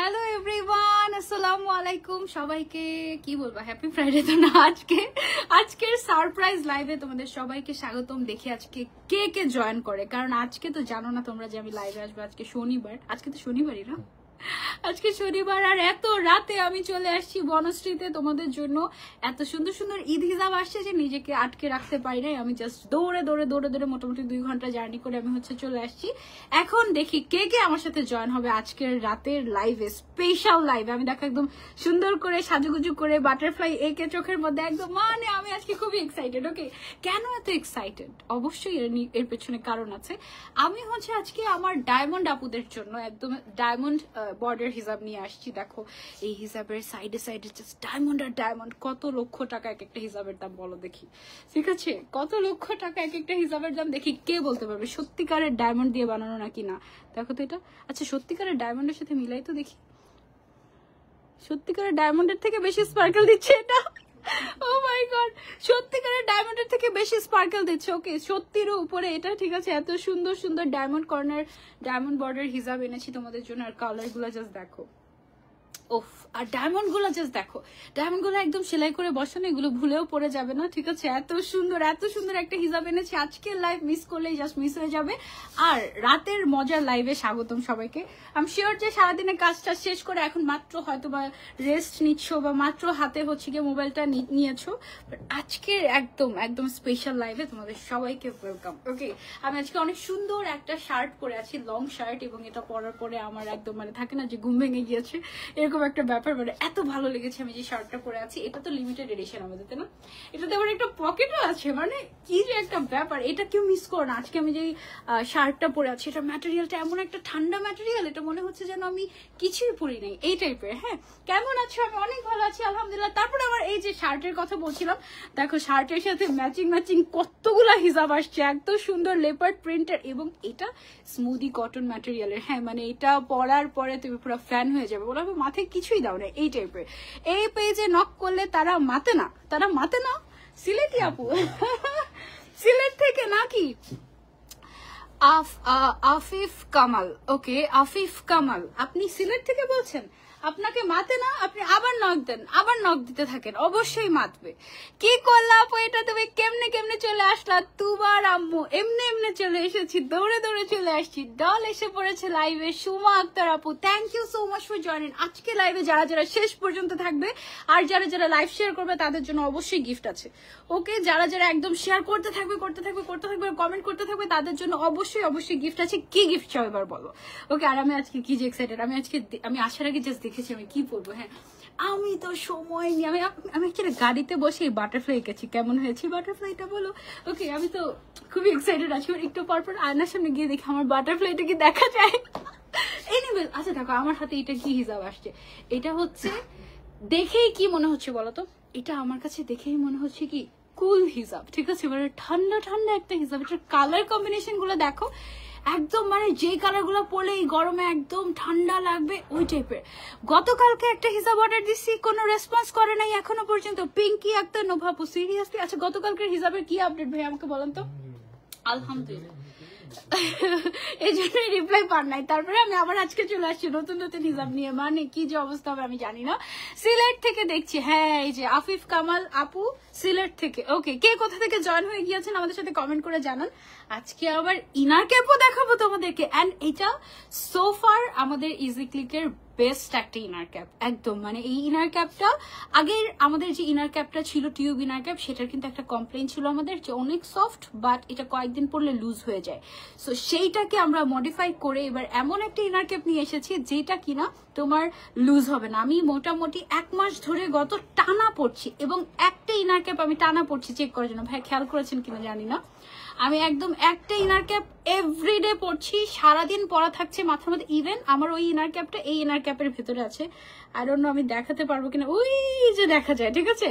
Hello everyone, আসসালামু আলাইকুম সবাইকে। কি বলবো, হ্যাপি ফ্রাইডে তো না, আজকের সারপ্রাইজ লাইভে তোমাদের সবাইকে স্বাগতম। দেখি আজকে কে কে জয়েন করে, কারণ আজকে তো জানো না তোমরা যে আমি লাইভে আসবো। আজকে শনিবার, আজকে তো শনিবারই না, আজকে শনিবার। আর এত রাতে আমি চলে আসছি বনশ্রীতে তোমাদের জন্য। এত সুন্দর সুন্দর ঈদ হিসাব আসছে যে নিজেকে আটকে রাখতে পারি নাই। আমি জাস্ট দৌড়ে দৌড়ে দৌড়ে দৌড়ে মোটামুটি 2 ঘন্টা জার্নি করে আমি চলে আসছি। এখন দেখি কে কে আমার সাথে জয়েন হবে আজকের রাতের লাইভে, স্পেশাল লাইভে। আমি দেখো একদম সুন্দর করে সাজুগুজু করে বাটারফ্লাই এঁকে চোখের মধ্যে একদম, মানে আমি আজকে খুবই এক্সাইটেড। ওকে, কেন এত এক্সাইটেড? অবশ্যই এর পেছনে কারণ আছে। আমি আজকে আমার ডায়মন্ড আপুদের জন্য একদম ডায়মন্ড বর্ডার হিসাব নিয়ে আসছি। দেখো এই হিসাবের সাইডে সাইডে জাস্ট ডায়মন্ড আর ডায়মন্ড। কত লক্ষ টাকা এক একটা হিসাবের দাম বলো দেখি, ঠিক আছে? কত লক্ষ টাকা এক একটা হিসাবের দাম দেখি, কে বলতে পারবে সত্যিকারের ডায়মন্ড দিয়ে বানানো নাকি না? দেখো তো এটা, আচ্ছা সত্যিকারের ডায়মন্ডের সাথে মিলাই তো দেখি। সত্যিকারের ডায়মন্ডের থেকে বেশি স্পার্কেল দিচ্ছে এটা। ও মাই গড, সত্যিকারের ডায়মন্ডের থেকে বেশি স্পার্কেল দিচ্ছে। ওকে, সত্যির উপরে এটা, ঠিক আছে? এত সুন্দর সুন্দর ডায়মন্ড কর্নার ডায়মন্ড বর্ডার হিসাব এনেছি তোমাদের জন্য। আর কালার গুলা জাস্ট দেখো, ওফ। আর ডায়মন্ড গুলো জাস্ট দেখো, ডায়মন্ড গুলো একদম সেলাই করে বসানো, এগুলো ভুলেও পড়ে যাবে না, ঠিক আছে? এত সুন্দর একটা হিসাব এনেছি। আজকের লাইভ মিস করলেই জাস্ট মিস হয়ে যাবে। আর রাতের মজার লাইভে স্বাগতম সবাইকে। আমি শিওর যে সারাদিনে কাজটা শেষ করে এখন মাত্র হয়তো বা রেস্ট নিচ্ছ বা মাত্র হাতে গিয়ে মোবাইলটা নিয়েছো। আজকের একদম একদম স্পেশাল লাইভে তোমাদের সবাইকে ওয়েলকাম। ওকে, আমি আজকে অনেক সুন্দর একটা শার্ট পরে আছি, লং শার্ট, এবং এটা পরার পরে আমার একদম মানে থাকে না যে ঘুম ভেঙে গিয়েছে, এরকম একটা ব্যাপার। মানে এত ভালো লেগেছে আমি যে শার্টটা পরে আছি। এটা তো লিমিটেড এডিশন আমাদের, তাই না? এটাতে আবার একটা পকেটও আছে, মানে কি যে একটা ব্যাপার। এটা কেউ মিস করো না। আজকে আমি যে শার্টটা পরে আছি, এটা ম্যাটেরিয়ালটা এমন একটা ঠান্ডা ম্যাটেরিয়াল, এটা মনে হচ্ছে যেন আমি কিছুই পরি নাই, এই টাইপের। হ্যাঁ, কেমন আছো? আমি অনেক ভালো আছি আলহামদুলিল্লাহ। তারপরে আমার এই যে শার্টের কথা বলছিলাম, দেখো শার্টের সাথে ম্যাচিং কতগুলা হিসাব আসছে, এত সুন্দর লেপার্ড প্রিন্টের, এবং এটা স্মুদি কটন ম্যাটেরিয়ালের। হ্যাঁ, মানে এটা পরার পরে তুমি পুরো ফ্যান হয়ে যাবে। বলো মাথায় কিছুই দাও না, এই টাইপের। এই পেজে নক করলে তারা মাতে না। সিলেটি আপু সিলেট থেকে নাকি? আফিফ কামাল, ওকে আফিফ কামাল, আপনি সিলেট থেকে বলছেন? আপনাকে মাতে না? আপনি আবার নক দেন, আবার নক দিতে থাকেন, অবশ্যই মাতবে। কি করলা আপু এটা? তুমি কেমনে কেমনে চলে আসলা? তুবার আম্মু এমনি চলে এসেছি, দৌড়ে দৌড়ে চলে আসছি। ডল এসে পড়েছে লাইভে। সুমা আক্তার আপু, thank you so much for joining. আজকে লাইভে যারা যারা শেষ পর্যন্ত থাকবে আর যারা যারা লাইভ শেয়ার করবে তাদের জন্য অবশ্যই গিফট আছে। ওকে, যারা যারা একদম শেয়ার করতে থাকবে কমেন্ট করতে থাকবে তাদের জন্য অবশ্যই গিফট আছে। কি গিফট চাও এবার বলো? ওকে, আর আমি আজকে কি যে এক্সাইটেড। আমি আসার আগে জাস্ট দেখেছি আমি কি পরবো। হ্যাঁ, আমি তো সময় নিয়ে আমি একটা গাড়িতে বসে বাটারফ্লাই এঁকেছি। কেমন হয়েছে বাটারফ্লাইটা বলো? ওকে, আমি তো খুবই এক্সাইটেড আছি। একটু পরপর আয়নার সামনে গিয়ে দেখি আমার বাটারফ্লাইটা কি দেখা যায়। এনিওয়ে, আচ্ছা দেখো আমার হাতে এটা কি হিসাব আসছে। এটা দেখেই কি মনে হচ্ছে বলো তো? এটা আমার কাছে দেখেই মনে হচ্ছে কি কুল হিসাব, ঠিক আছে? মানে ঠান্ডা ঠান্ডা একটা হিসাব। এটার কালার কম্বিনেশন গুলো দেখো, একদম মানে যে কালার গুলো পরলে এই গরমে একদম ঠান্ডা লাগবে ওই টাইপের। গতকালকে একটা হিসাব অর্ডার দিচ্ছি, কোনো রেসপন্স করে নাই এখনো পর্যন্ত। পিঙ্কি আক্তার নোভাপু, সিরিয়াসলি? আচ্ছা গতকালকের হিসাবের কি আপডেট ভাই আমাকে বলেন তো। আলহামদুলিল্লাহ, এই জন্যই রিপ্লাই পান নাই। তারপরে আমি আবার আজকে চলে আসছি নতুন হিসাব নিয়ে। মানে কি যে অবস্থা হবে আমি জানি না। সিলেট থেকে দেখছি, হ্যাঁ এই যে আফিফ কামাল আপু সিলেট থেকে। ওকে, কে কোথা থেকে জয়েন হয়ে গিয়েছেন আমাদের সাথে কমেন্ট করে জানান। আজকে আবার ইনার ক্যাপও দেখাবো তোমাদেরকে। অ্যান্ড এটা সোফার আমাদের ইজি ক্লিকের বেস্ট একটা ইনার ক্যাপ, একদম মানে এই ইনার ক্যাপটা আগের আমাদের যে ইনার ক্যাপটা ছিল টিউব ইনার ক্যাপ, সেটার কিন্তু একটা কমপ্লেন ছিল আমাদের যে অনেক সফট, বাট এটা কয়েকদিন পরলে লুজ হয়ে যায়। সো সেইটাকে আমরা মডিফাই করে এবার এমন একটা ইনার ক্যাপ নিয়ে এসেছি যেটা কিনা তোমার লুজ হবে না। আমি মোটামুটি 1 মাস ধরে গত টানা পড়ছি, এবং একটা ইনার ক্যাপ আমি টানা পড়ছি চেক করার জন্য। ভাই খেয়াল করেছেন কিনা জানি না, আমি একদম একটা ইনার ক্যাপ এভরিডে পরছি, সারাদিন পরা থাকছে মাথার মধ্যে। ইভেন আমার ওই ইনার ক্যাপটা এই ইনার ক্যাপের ভেতরে আছে। আই ডোন্ট নো আমি দেখাতে পারবো কিনা, ওই যে দেখা যায়, ঠিক আছে?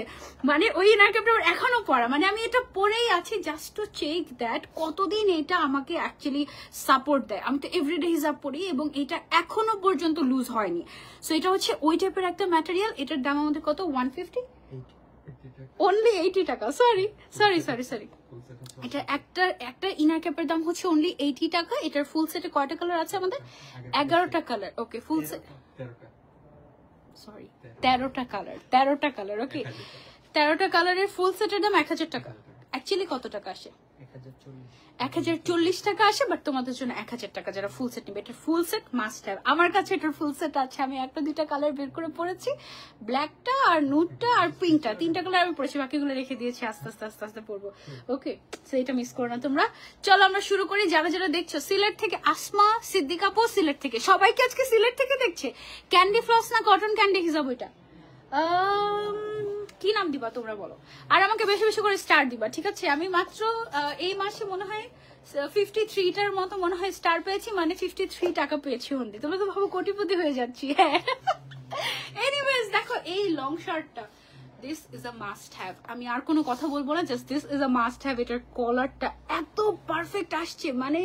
মানে ওই ইনার ক্যাপটা এখনো পরা, মানে আমি এটা পরেই আছি জাস্ট টু চেক দ্যাট কতদিন এটা আমাকে অ্যাকচুয়ালি সাপোর্ট দেয়। আমি তো এভরিডে হিসাব পড়ি এবং এটা এখনো পর্যন্ত লুজ হয়নি। সো এটা ওই টাইপের একটা ম্যাটেরিয়াল। এটার দাম আমাদের কত? 150, অনলি 80 টাকা। সরি। এটা একটা ইনার ক্যাপের দাম অনলি 80 টাকা। এটার ফুল সেটে কয়টা কালার আছে আমাদের? 11টা কালার। ওকে, ফুল সেট সরি 13টা কালার। ওকে 13টা কালারের ফুল সেটের দাম 1000 টাকা। অ্যাকচুয়ালি কত টাকা আসে? 1040 টাকা আসে, বাট তোমাদের জন্য 1000 টাকা যারা ফুল সেট নিবে। এটা ফুল সেট মাস্ট হ্যাভ। আমার কাছে এটার ফুল সেট আছে, আমি একটা দুইটা কালার বের করে পরেছি, ব্ল্যাকটা আর নুডটা আর পিঙ্কটা, 3টা কালার আমি পরেছি, বাকিগুলো রেখে দিয়েছি, আস্তে আস্তে পরবো। ওকে, সো এটা মিস করো না তোমরা। চলো আমরা শুরু করি। যারা যারা দেখছো সিলেট থেকে, আসমা সিদ্দিক আপু সিলেট থেকে, সবাইকে আজকে সিলেট থেকে দেখছে। ক্যান্ডি ফ্লস না কটন ক্যান্ডি হিসাব ওইটা কি নাম দিবা তোমরা বলো, আর আমাকে বেশি বেশি করে স্টার দিবা, ঠিক আছে? আমি মাত্র এই মাসে মনে হয় 53টার মতো মনে হয় স্টার পেয়েছি, মানে 53 টাকা পেয়েছি অনলি। তোমরা তো ভাবো কোটিপতি হয়ে যাচ্ছি। হ্যাঁ, এনিওয়েজ দেখো এই লং শার্টটা, this is a must have. আমি আর কোনো কথা বলবো না, just this is a must have. এটার কলারটা এত পারফেক্ট আসছে, মানে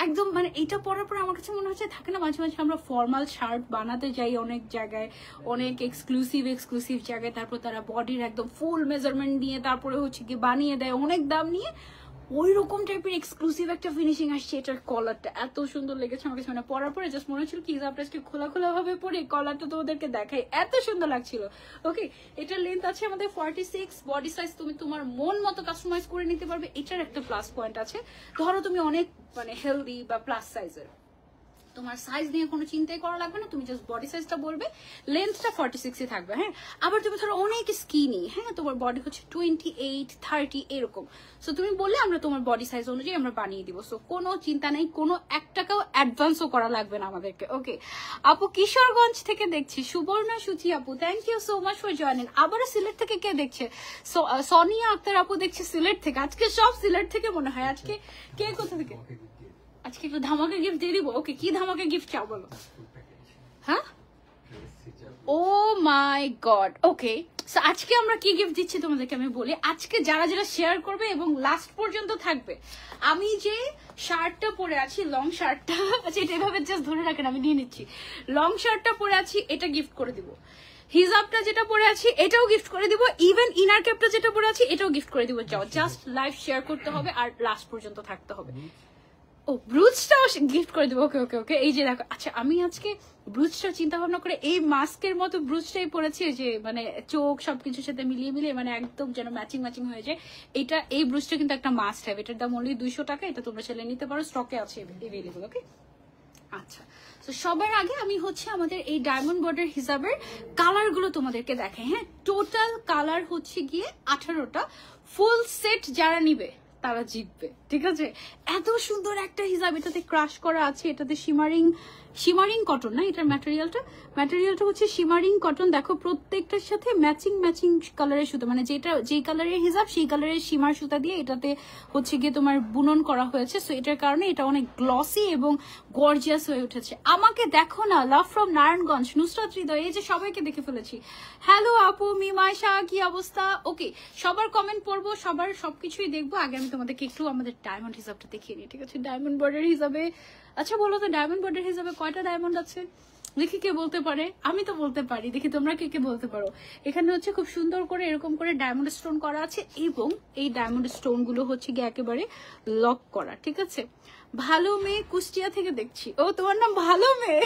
একদম, মানে এটা পরার পরে আমার কাছে মনে হচ্ছে, থাকে না মাঝে মাঝে আমরা ফর্মাল শার্ট বানাতে যাই অনেক জায়গায়, অনেক এক্সক্লুসিভ জায়গায়, তারপর তারা বডির একদম ফুল মেজারমেন্ট নিয়ে তারপরে হচ্ছে কি বানিয়ে দেয় অনেক দাম নিয়ে, ওই রকম টাইপের এক্সক্লুসিভ একটা ফিনিশিং আসছে। এটার কলারটা এত সুন্দর লেগেছে আমার কাছে, মানে পরার পরে জাস্ট মনে হচ্ছিল কি হিসাবটা খোলা ভাবে পরে কলারটা তোমাদেরকে দেখাই, এত সুন্দর লাগছিল। ওকে, এটার লেন্থ আছে আমাদের 46, বডি সাইজ তুমি তোমার মন মতো কাস্টমাইজ করে নিতে পারবে। এটার একটা প্লাস পয়েন্ট আছে, ধরো তুমি অনেক মানে হেলদি বা প্লাস সাইজের, তোমার সাইজ নিয়ে কোনো চিন্তাই করা লাগবে না, তুমি জাস্ট বডি সাইজটা বলবে, লেন্থটা 46 থাকবে। হ্যাঁ, আবার তুমি ধরো অনেক স্কিনি, হ্যাঁ তোমার বডি হচ্ছে 28, 30 এরকম, সো তুমি বললে আমরা তোমার বডি সাইজ অনুযায়ী আমরা বানিয়ে দিব। সো কোনো চিন্তা নেই, কোনো 1 টাকাও অ্যাডভান্সও করা লাগবে না আমাদেরকে। ওকে আপু কিশোরগঞ্জ থেকে দেখছি, সুবর্ণা সুচি আপু, thank you so much for joining. আবারও সিলেট থেকে কে দেখছে? সোনিয়া আক্তার আপু দেখছে সিলেট থেকে। আজকে সব সিলেট থেকে মনে হয়। আজকে কে কোথা থেকে? আজকে একটু ধামাকা গিফট দিয়ে দিব। ওকে, কি ধামাকা গিফট চাও বলো? হ্যাঁ, ও মাই গড। ওকে, সো আজকে আমরা কি গিফট দিচ্ছি তোমাদেরকে আমি বলি। আজকে যারা যারা শেয়ার করবে এবং লাস্ট পর্যন্ত থাকবে, আমি যে শার্টটা পরে আছি, লং শার্টটা, আচ্ছা এটা এভাবে জাস্ট ধরে রাখেন, আমি নিয়ে নিচ্ছি। লং শার্টটা পরে আছি, এটা গিফট করে দিব। হিজাবটা যেটা পরে আছি এটাও গিফট করে দিব, ইভেন ইনার ক্যাপটা যেটা পরে আছি এটাও গিফট করে দিব। যাও, জাস্ট লাইভ শেয়ার করতে হবে আর লাস্ট পর্যন্ত থাকতে হবে। ও ব্রুজটাও গিফট করে দেবো। ওকে ওকে ওকে, এই যে দেখো, আচ্ছা আমি আজকে ব্রুজটা চিন্তা ভাবনা করে এই মাস্কের মতো ব্রুজটাই পরেছি, যে মানে চোখ সবকিছুর সাথে মিলিয়ে মানে একদম যেন ম্যাচিং হয়ে যায়। এটা এই ব্রুজটা কিন্তু একটা মাস্ট হ্যাভ। এটার দাম অনলি 200 টাকা। এটা তোমরা চাইলে নিতে পারো, স্টকে আছে এভেলেবল। ওকে, আচ্ছা তো সবার আগে আমি হচ্ছে আমাদের এই ডায়মন্ড বর্ডার হিসাবের কালার গুলো তোমাদেরকে দেখাই। হ্যাঁ, টোটাল কালার হচ্ছে গিয়ে 18টা। ফুল সেট যারা নিবে তারা জিতবে, ঠিক আছে? এত সুন্দর একটা হিসাব, এটাতে ক্রাশ করা আছে, এটাতে শিমারিং কটন না, এটার ম্যাটেরিয়ালটা হচ্ছে শিমারিং কটন। দেখো প্রত্যেকটার সাথে ম্যাচিং কালারের সুতা, মানে যেই কালারের হিসাব সেই কালারের সীমার সুতা দিয়ে এটাতে হচ্ছে গিয়ে তোমার বুনন করা হয়েছে। সো এটার কারণে এটা অনেক গ্লসি এবং গর্জিয়াস হয়ে উঠেছে। আমাকে দেখো না, লাভ ফ্রম নারায়ণগঞ্জ, নুসরাত হৃদয়, এই যে সবাইকে দেখে ফেলেছি। হ্যালো আপু, মিমাইশা, কি অবস্থা? ওকে, সবার কমেন্ট পড়বো, সবার সবকিছুই দেখবো। আগে আমি তোমাদেরকে একটু আমাদের ডায়মন্ড হিসাবটা দেখিয়ে নিই, ঠিক আছে? ডায়মন্ড বর্ডার হিসাবে, আচ্ছা বলো তো ডায়মন্ড বর্ডার হিসাবে কয়টা ডায়মন্ড আছে? দেখি কে বলতে পারে। আমি তো বলতে পারি, দেখি তোমরা কে কে বলতে পারো। এখানে হচ্ছে খুব সুন্দর করে এরকম করে ডায়মন্ড স্টোন করা আছে, এবং এই ডায়মন্ড স্টোন গুলো হচ্ছে গিয়ে একেবারে লক করা, ঠিক আছে? ভালো মেয়ে কুষ্টিয়া থেকে দেখছি। ও তোমার নাম ভালো মেয়ে?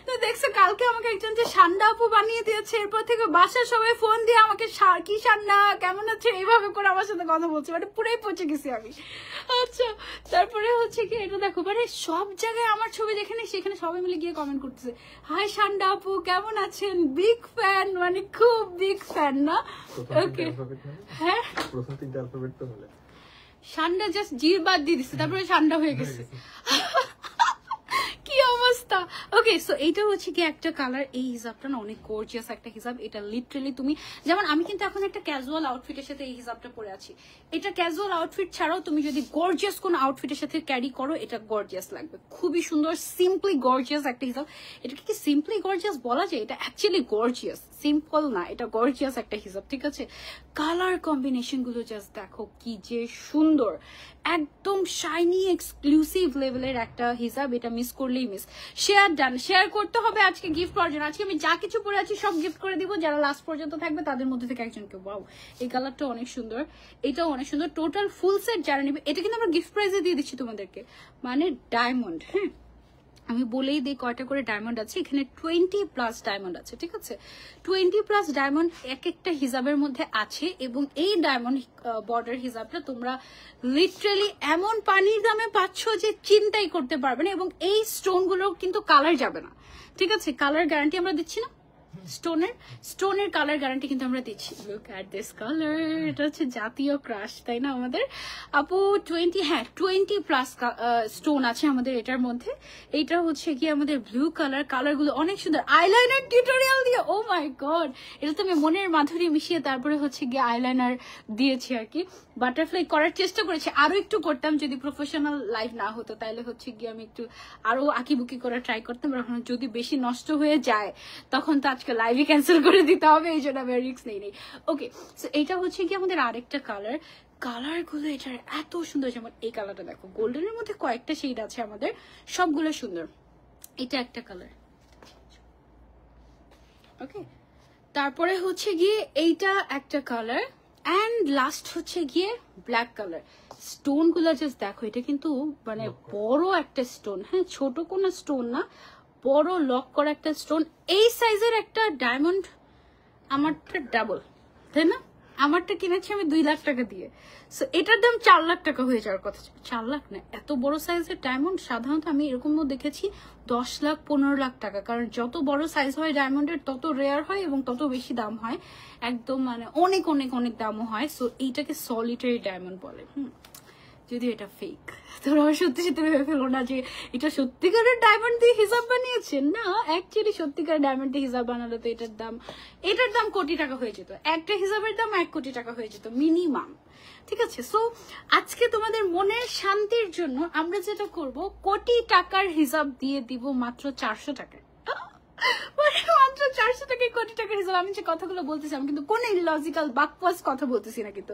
তো দেখছো কালকে আমাকে একজন যে সান্ডা আপু বানিয়ে দিয়েছে, এরপর থেকে বাসার সবাই ফোন দিয়ে আমাকে কি সান্ডা কেমন আছে এইভাবে করে আমার সাথে কথা বলছে, মানে পুরাই পচে গেছি আমি। আচ্ছা তারপরে হচ্ছে কি এটা দেখো, মানে সব জায়গায় আমার ছবি যেখানে সেখানে সবাই মিলে গিয়ে কমেন্ট করতেছে, হাই সান্ডা আপু কেমন আছেন, বিগ ফ্যান, মানে খুব বিগ ফ্যান না? ওকে, হ্যাঁ প্রথম 3টা অ্যালফাবেট তো হলো, সান্ডা জাস্ট জির বাদ দিয়ে দিচ্ছে, তারপরে সান্ডা হয়ে গেছে। কি অবস্থা। ওকে, সো এইটা হচ্ছে কি একটা কালার। এই হিসাবটা না অনেক গর্জিয়াস একটা হিসাব। এটা লিটারালি তুমি, যেমন আমি কিন্তু এখন একটা ক্যাজুয়াল আউটফিটের সাথে এই হিসাবটা পরে আছি। এটা ক্যাজুয়াল আউটফিট ছাড়াও তুমি যদি গর্জিয়াস কোন আউটফিটের সাথে ক্যারি করো, এটা গর্জিয়াস লাগবে। খুবই সুন্দর, সিম্পলি গর্জিয়াস একটা হিসাব। এটাকে কি সিম্পলি গর্জিয়াস বলা যায়? এটা অ্যাকচুয়ালি গর্জিয়াস, সিম্পল না, এটা গর্জিয়াস একটা হিসাব, ঠিক আছে? কালার কম্বিনেশন গুলো জাস্ট দেখো কি যে সুন্দর, একদম শাইনি এক্সক্লুসিভ লেভেলের একটা হিসাব। এটা মিস করলেই মিস। শেয়ার ডান, শেয়ার করতে হবে আজকে গিফট পাওয়ার জন্য। আজকে আমি যা কিছু পরে আছি সব গিফট করে দিব যারা লাস্ট পর্যন্ত থাকবে, তাদের মধ্যে থেকে একজনকে। ওয়াও, এই কালারটা অনেক সুন্দর, এটাও অনেক সুন্দর। টোটাল ফুল সেট যারা নিবে, এটা কিন্তু আমরা গিফট প্রাইজে দিয়ে দিচ্ছি তোমাদেরকে, মানে ডায়মন্ড। হ্যাঁ, আমি বলেই দিই কয়টা করে ডায়মন্ড আছে। এখানে 20+ ডায়মন্ড আছে, ঠিক আছে? 20+ ডায়মন্ড এক একটা হিজাবের মধ্যে আছে, এবং এই ডায়মন্ড বর্ডার হিজাবটা তোমরা লিটারালি এমন পানির দামে পাচ্ছ যে চিন্তাই করতে পারবে না। এবং এই স্টোনগুলো কিন্তু কালার যাবে না, ঠিক আছে? কালার গ্যারান্টি আমরা দিচ্ছি না, স্টোনের কালার গ্যারান্টি কিন্তু আমরা দিচ্ছি। লুক এট দিস কালার, এটা হচ্ছে জাতীয় ক্রাশ, তাই না আমাদের আপু? 20+ স্টোন আছে আমাদের এটার মধ্যে। এইটা হচ্ছে কি আমাদের ব্লু কালার, কালারগুলো অনেক সুন্দর। আইলাইনার টিউটোরিয়াল দিয়ে, ও মাই গড, এটা তো আমি মনের মাধুরী মিশিয়ে তারপরে হচ্ছে গিয়ে আইলাইনার দিয়েছি আর কি। বাটারফ্লাই করার চেষ্টা করেছি, আরো একটু করতাম যদি প্রফেশনাল লাইফ না হতো, তাহলে হচ্ছে গিয়ে আমি একটু আরো আঁকিবুকি করে ট্রাই করতাম। যদি বেশি নষ্ট হয়ে যায় তখন তো আজকে লাইভই ক্যান্সেল করে দিতে হবে, এই জন্য আমি রিস্ক নেই। ওকে, সো এটা হচ্ছে কি আমাদের আরেকটা কালার। কালারগুলো এটার এত সুন্দর, যেমন এই কালারটা দেখো, গোল্ডেনের মধ্যে কয়েকটা শেড আছে আমাদের, সবগুলো সুন্দর। এটা একটা কালার, ওকে। তারপরে হচ্ছে গিয়ে এইটা একটা কালার, অ্যান্ড লাস্ট হচ্ছে গিয়ে ব্ল্যাক কালার। স্টোন গুলা জাস্ট দেখো, এটা কিন্তু মানে বড় একটা স্টোন, হ্যাঁ, ছোট কোনো স্টোন না, বড় লক করা একটা স্টোন। এই সাইজের একটা ডায়মন্ড আমারটা ডাবল, তাই না? আমারটা কিনেছি আমি 2 লাখ টাকা দিয়ে, সো এটার দাম 4 লাখ টাকা হয়ে যাওয়ার কথা। 4 লাখ না, এত বড় সাইজের ডায়মন্ড সাধারণত আমি এরকমও দেখেছি 10 লাখ 15 লাখ টাকা, কারণ যত বড় সাইজ হয় ডায়মন্ডের তত রেয়ার হয় এবং তত বেশি দাম হয়, একদম মানে অনেক অনেক অনেক দামও হয়। সো এইটাকে সলিটারি ডায়মন্ড বলে, যদি এটা ফেক। তোমরা সত্যি সত্যি ভেবে ফেলো না যে এটা সত্যিকারের ডায়মন্ড দিয়ে হিসাব বানিয়েছে, না, অ্যাকচুয়ালি সত্যিকারের ডায়মন্ড দিয়ে হিসাব বানালে তো এটার দাম কোটি টাকা হয়ে যেত, একটা হিসাবের দাম 1 কোটি টাকা হয়ে যেত মিনিমাম, ঠিক আছে? সো আজকে তোমাদের মনের শান্তির জন্য আমরা যেটা করব, কোটি টাকার হিসাব দিয়ে দিব মাত্র 400 টাকায়। মানে মাত্র 400 টাকায় কোটি টাকার হিসাব। আমি যে কথাগুলো বলতেছি আমি কিন্তু কোন ইলজিক্যাল বাকওয়াস কথা বলতেছি না, কিন্তু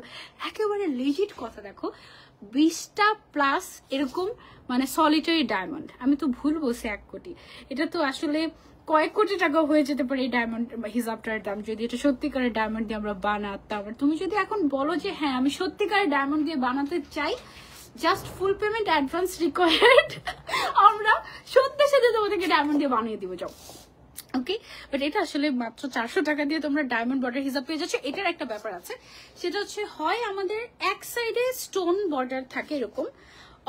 একেবারে লিজিট কথা। দেখো 20টা প্লাস এরকম মানে সলিটারি ডায়মন্ড, আমি তো ভুল বলছি 1 কোটি, এটা তো আসলে কয়েক কোটি টাকা হয়ে যেতে পারে এই ডায়মন্ড হিসাবটার দাম, যদি এটা সত্যিকারের ডায়মন্ড দিয়ে আমরা বানাতাম। তুমি যদি এখন বলো যে হ্যাঁ আমি সত্যিকারের ডায়মন্ড দিয়ে বানাতে চাই, just full payment advance required, আমরা সত্যি সাথে তোমাদেরকে ডায়মন্ড দিয়ে বানিয়ে দিব, যাও। ওকে, বাট এটা আসলে মাত্র 400 টাকা দিয়ে তোমরা ডায়মন্ড বর্ডার হিসাব পেয়ে যাচ্ছ। এটার একটা ব্যাপার আছে, সেটা হচ্ছে হয় আমাদের এক সাইডে স্টোন বর্ডার থাকে এরকম,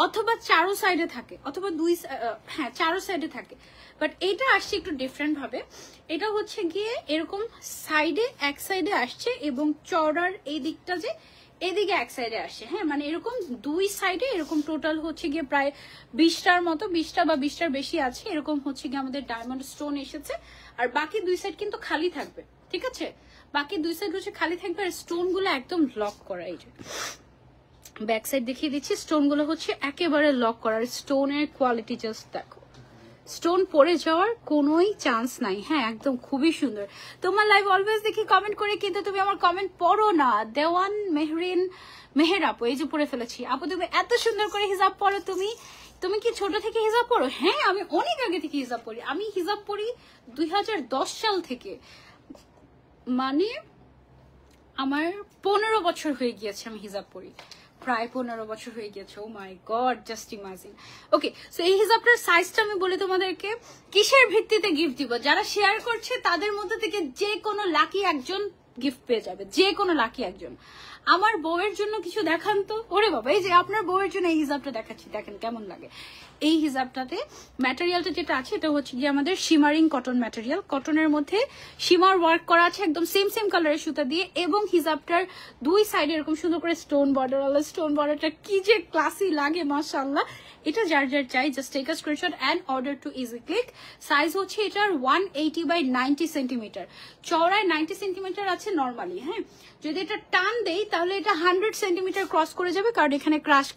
অথবা চারো সাইডে থাকে, অথবা চারো সাইডে থাকে। বাট এটা আসছে একটু ডিফারেন্ট ভাবে, এটা হচ্ছে গিয়ে এরকম সাইডে এক সাইডে আসছে এবং চওড়ার এই দিকটা যে এদিকে এক সাইডে আসছে, হ্যাঁ, মানে এরকম 2 সাইডে এরকম টোটাল হচ্ছে গিয়ে প্রায় 20টার মতো, 20টা বা 20টার বেশি আছে, এরকম হচ্ছে গিয়ে আমাদের ডায়মন্ড স্টোন এসেছে। আর বাকি 2 সাইড কিন্তু খালি থাকবে, ঠিক আছে? বাকি 2 সাইড হচ্ছে খালি থাকবে, আর স্টোন গুলো একদম লক করা। এই যে ব্যাক সাইড দেখিয়ে দিচ্ছি, স্টোন গুলো হচ্ছে একেবারে লক করার। স্টোনের কোয়ালিটি জাস্ট দেখো, স্টোন পড়ে যাওয়ার কোনোই চান্স নাই, হ্যাঁ, একদম খুবই সুন্দর। তোমার লাইভ অলওয়েজ দেখি কমেন্ট করে, কিন্তু তুমি আমার কমেন্ট পড়ো না। দেওয়ান মেহের আপু, এই যে পড়ে ফেলেছি। আপু তুমি এত সুন্দর করে হিজাব পড়ো, তুমি কি ছোট থেকে হিজাব পড়ো? হ্যাঁ, আমি অনেক আগে থেকে হিজাব পড়ি। আমি হিজাব পড়ি 2010 সাল থেকে, মানে আমার 15 বছর হয়ে গিয়েছে আমি হিজাব পড়ি, প্রায় 15 বছর হয়ে গেছে। ও মাই গড, জাস্ট ইমাজিন। ওকে, সো এই হিজাবটার সাইজটা আমি বলি তোমাদেরকে, কিসের ভিত্তিতে গিফট দিব? যারা শেয়ার করছে তাদের মধ্যে থেকে যে কোনো লাকি একজন গিফট পেয়ে যাবে, যে কোনো লাকি একজন। আমার বউয়ের জন্য কিছু দেখান তো। ওরে বাবা, এই যে আপনার বউয়ের জন্য এই হিজাবটা দেখাচ্ছি, দেখেন কেমন লাগে। এই হিজাবটাতে ম্যাটেরিয়ালটা যেটা আছে এটা হচ্ছে গিয়ে আমাদের শিমারিং কটন ম্যাটেরিয়াল, কটনের মধ্যে শিমার ওয়ার্ক করা আছে একদম সেম কালারের সুতা দিয়ে, এবং হিজাবটার 2 সাইডে এরকম সুন্দর করে স্টোন বর্ডার। স্টোন বর্ডারটা কি যে ক্লাসি লাগে, মাশাআল্লাহ। এটা যার যার চাই just take a screenshot and order to easy click. Size হচ্ছে এটার 180 বাই 90 সেন্টিমিটার, চওড়ায় 90 সেন্টিমিটার আছে নর্মালি, হ্যাঁ। যদি এটা টান দেই তাহলে এটা 100 সেন্টিমিটার ক্রস করে যাবে, কারণ এখানে ক্রাশ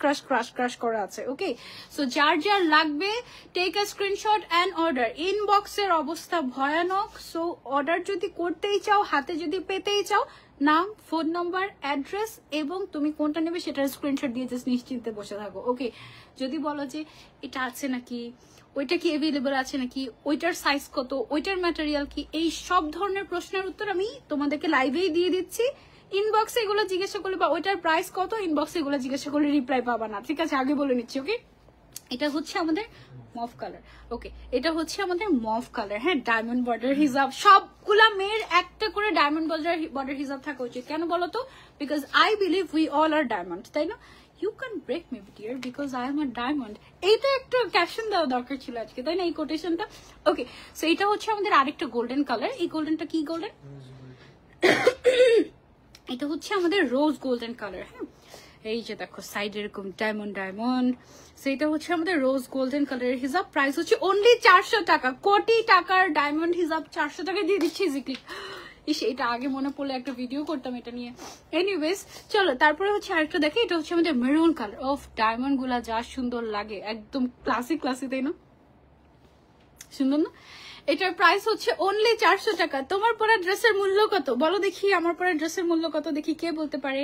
করা আছে। ওকে, সো যার যার লাগবে take a screenshot and order. ইনবক্সের অবস্থা ভয়ানক, সো অর্ডার যদি করতেই চাও, হাতে যদি পেতেই চাও, নাম, ফোন নাম্বার, অ্যাড্রেস এবং তুমি কোনটা নেবে সেটার স্ক্রিনশট দিয়ে জাস্ট নিশ্চিন্তে বসে থাকো। ওকে, যদি বলো যে এটা আছে নাকি, ওইটা কি অ্যাভেলেবল আছে নাকি, ওইটার সাইজ কত, ওইটার ম্যাটেরিয়াল কি, এই সব ধরনের প্রশ্নের উত্তর আমি তোমাদেরকে লাইভেই দিয়ে দিচ্ছি। ইনবক্সে এগুলো জিজ্ঞাসা করলে বা ওইটার প্রাইস কত, ইনবক্সে এগুলো জিজ্ঞাসা করলে রিপ্লাই পাবা না, ঠিক আছে? আগে বলে নিচ্ছি, ওকে? এটা হচ্ছে আমাদের মভ কালার। ওকে, এটা হচ্ছে আমাদের মভ কালার। হ্যাঁ, ডায়মন্ড বর্ডার হিজাব, সবগুলা মেয়ের একটা করে ডায়মন্ড বর্ডার হিজাব থাকা উচিত। কেন বলো তো? Because I believe we all are diamond, তাই না? You can break me dear because I am a diamond. এইটা একটা ক্যাপশন দেওয়া দরকার ছিল আজকে, তাই না, এই কোটেশনটা? ওকে, সো এটা হচ্ছে আমাদের আরেকটা গোল্ডেন কালার। এই গোল্ডেনটা কি গোল্ডেন? এটা হচ্ছে আমাদের রোজ গোল্ডেন কালার। হ্যাঁ, এই যে দেখো সাইড এরকম ডায়মন্ড ডায়মন্ড। সেটা হচ্ছে আমাদের রোজ গোল্ডেন কালারের হিজাব। প্রাইস হচ্ছে অনলি 400 টাকা। কোটি টাকার ডায়মন্ড হিজাব 400 টাকা দিয়ে দিচ্ছি ইজিক্লি। ইস, এটা আগে মনে পড়লে একটা ভিডিও করতাম এটা নিয়ে। এনিওয়েজ, চলো তারপরে হচ্ছে আরেকটা দেখি। এটা হচ্ছে আমাদের মেরুন কালার। অফ ডায়মন্ড গুলা যা সুন্দর লাগে, একদম ক্লাসিক ক্লাসিক, তাই না? সুন্দর না? এটার প্রাইস হচ্ছে অনলি 400 টাকা। তোমার পরা ড্রেসের মূল্য কত বলো দেখি? আমার পরা ড্রেসের মূল্য কত দেখি, কে বলতে পারে?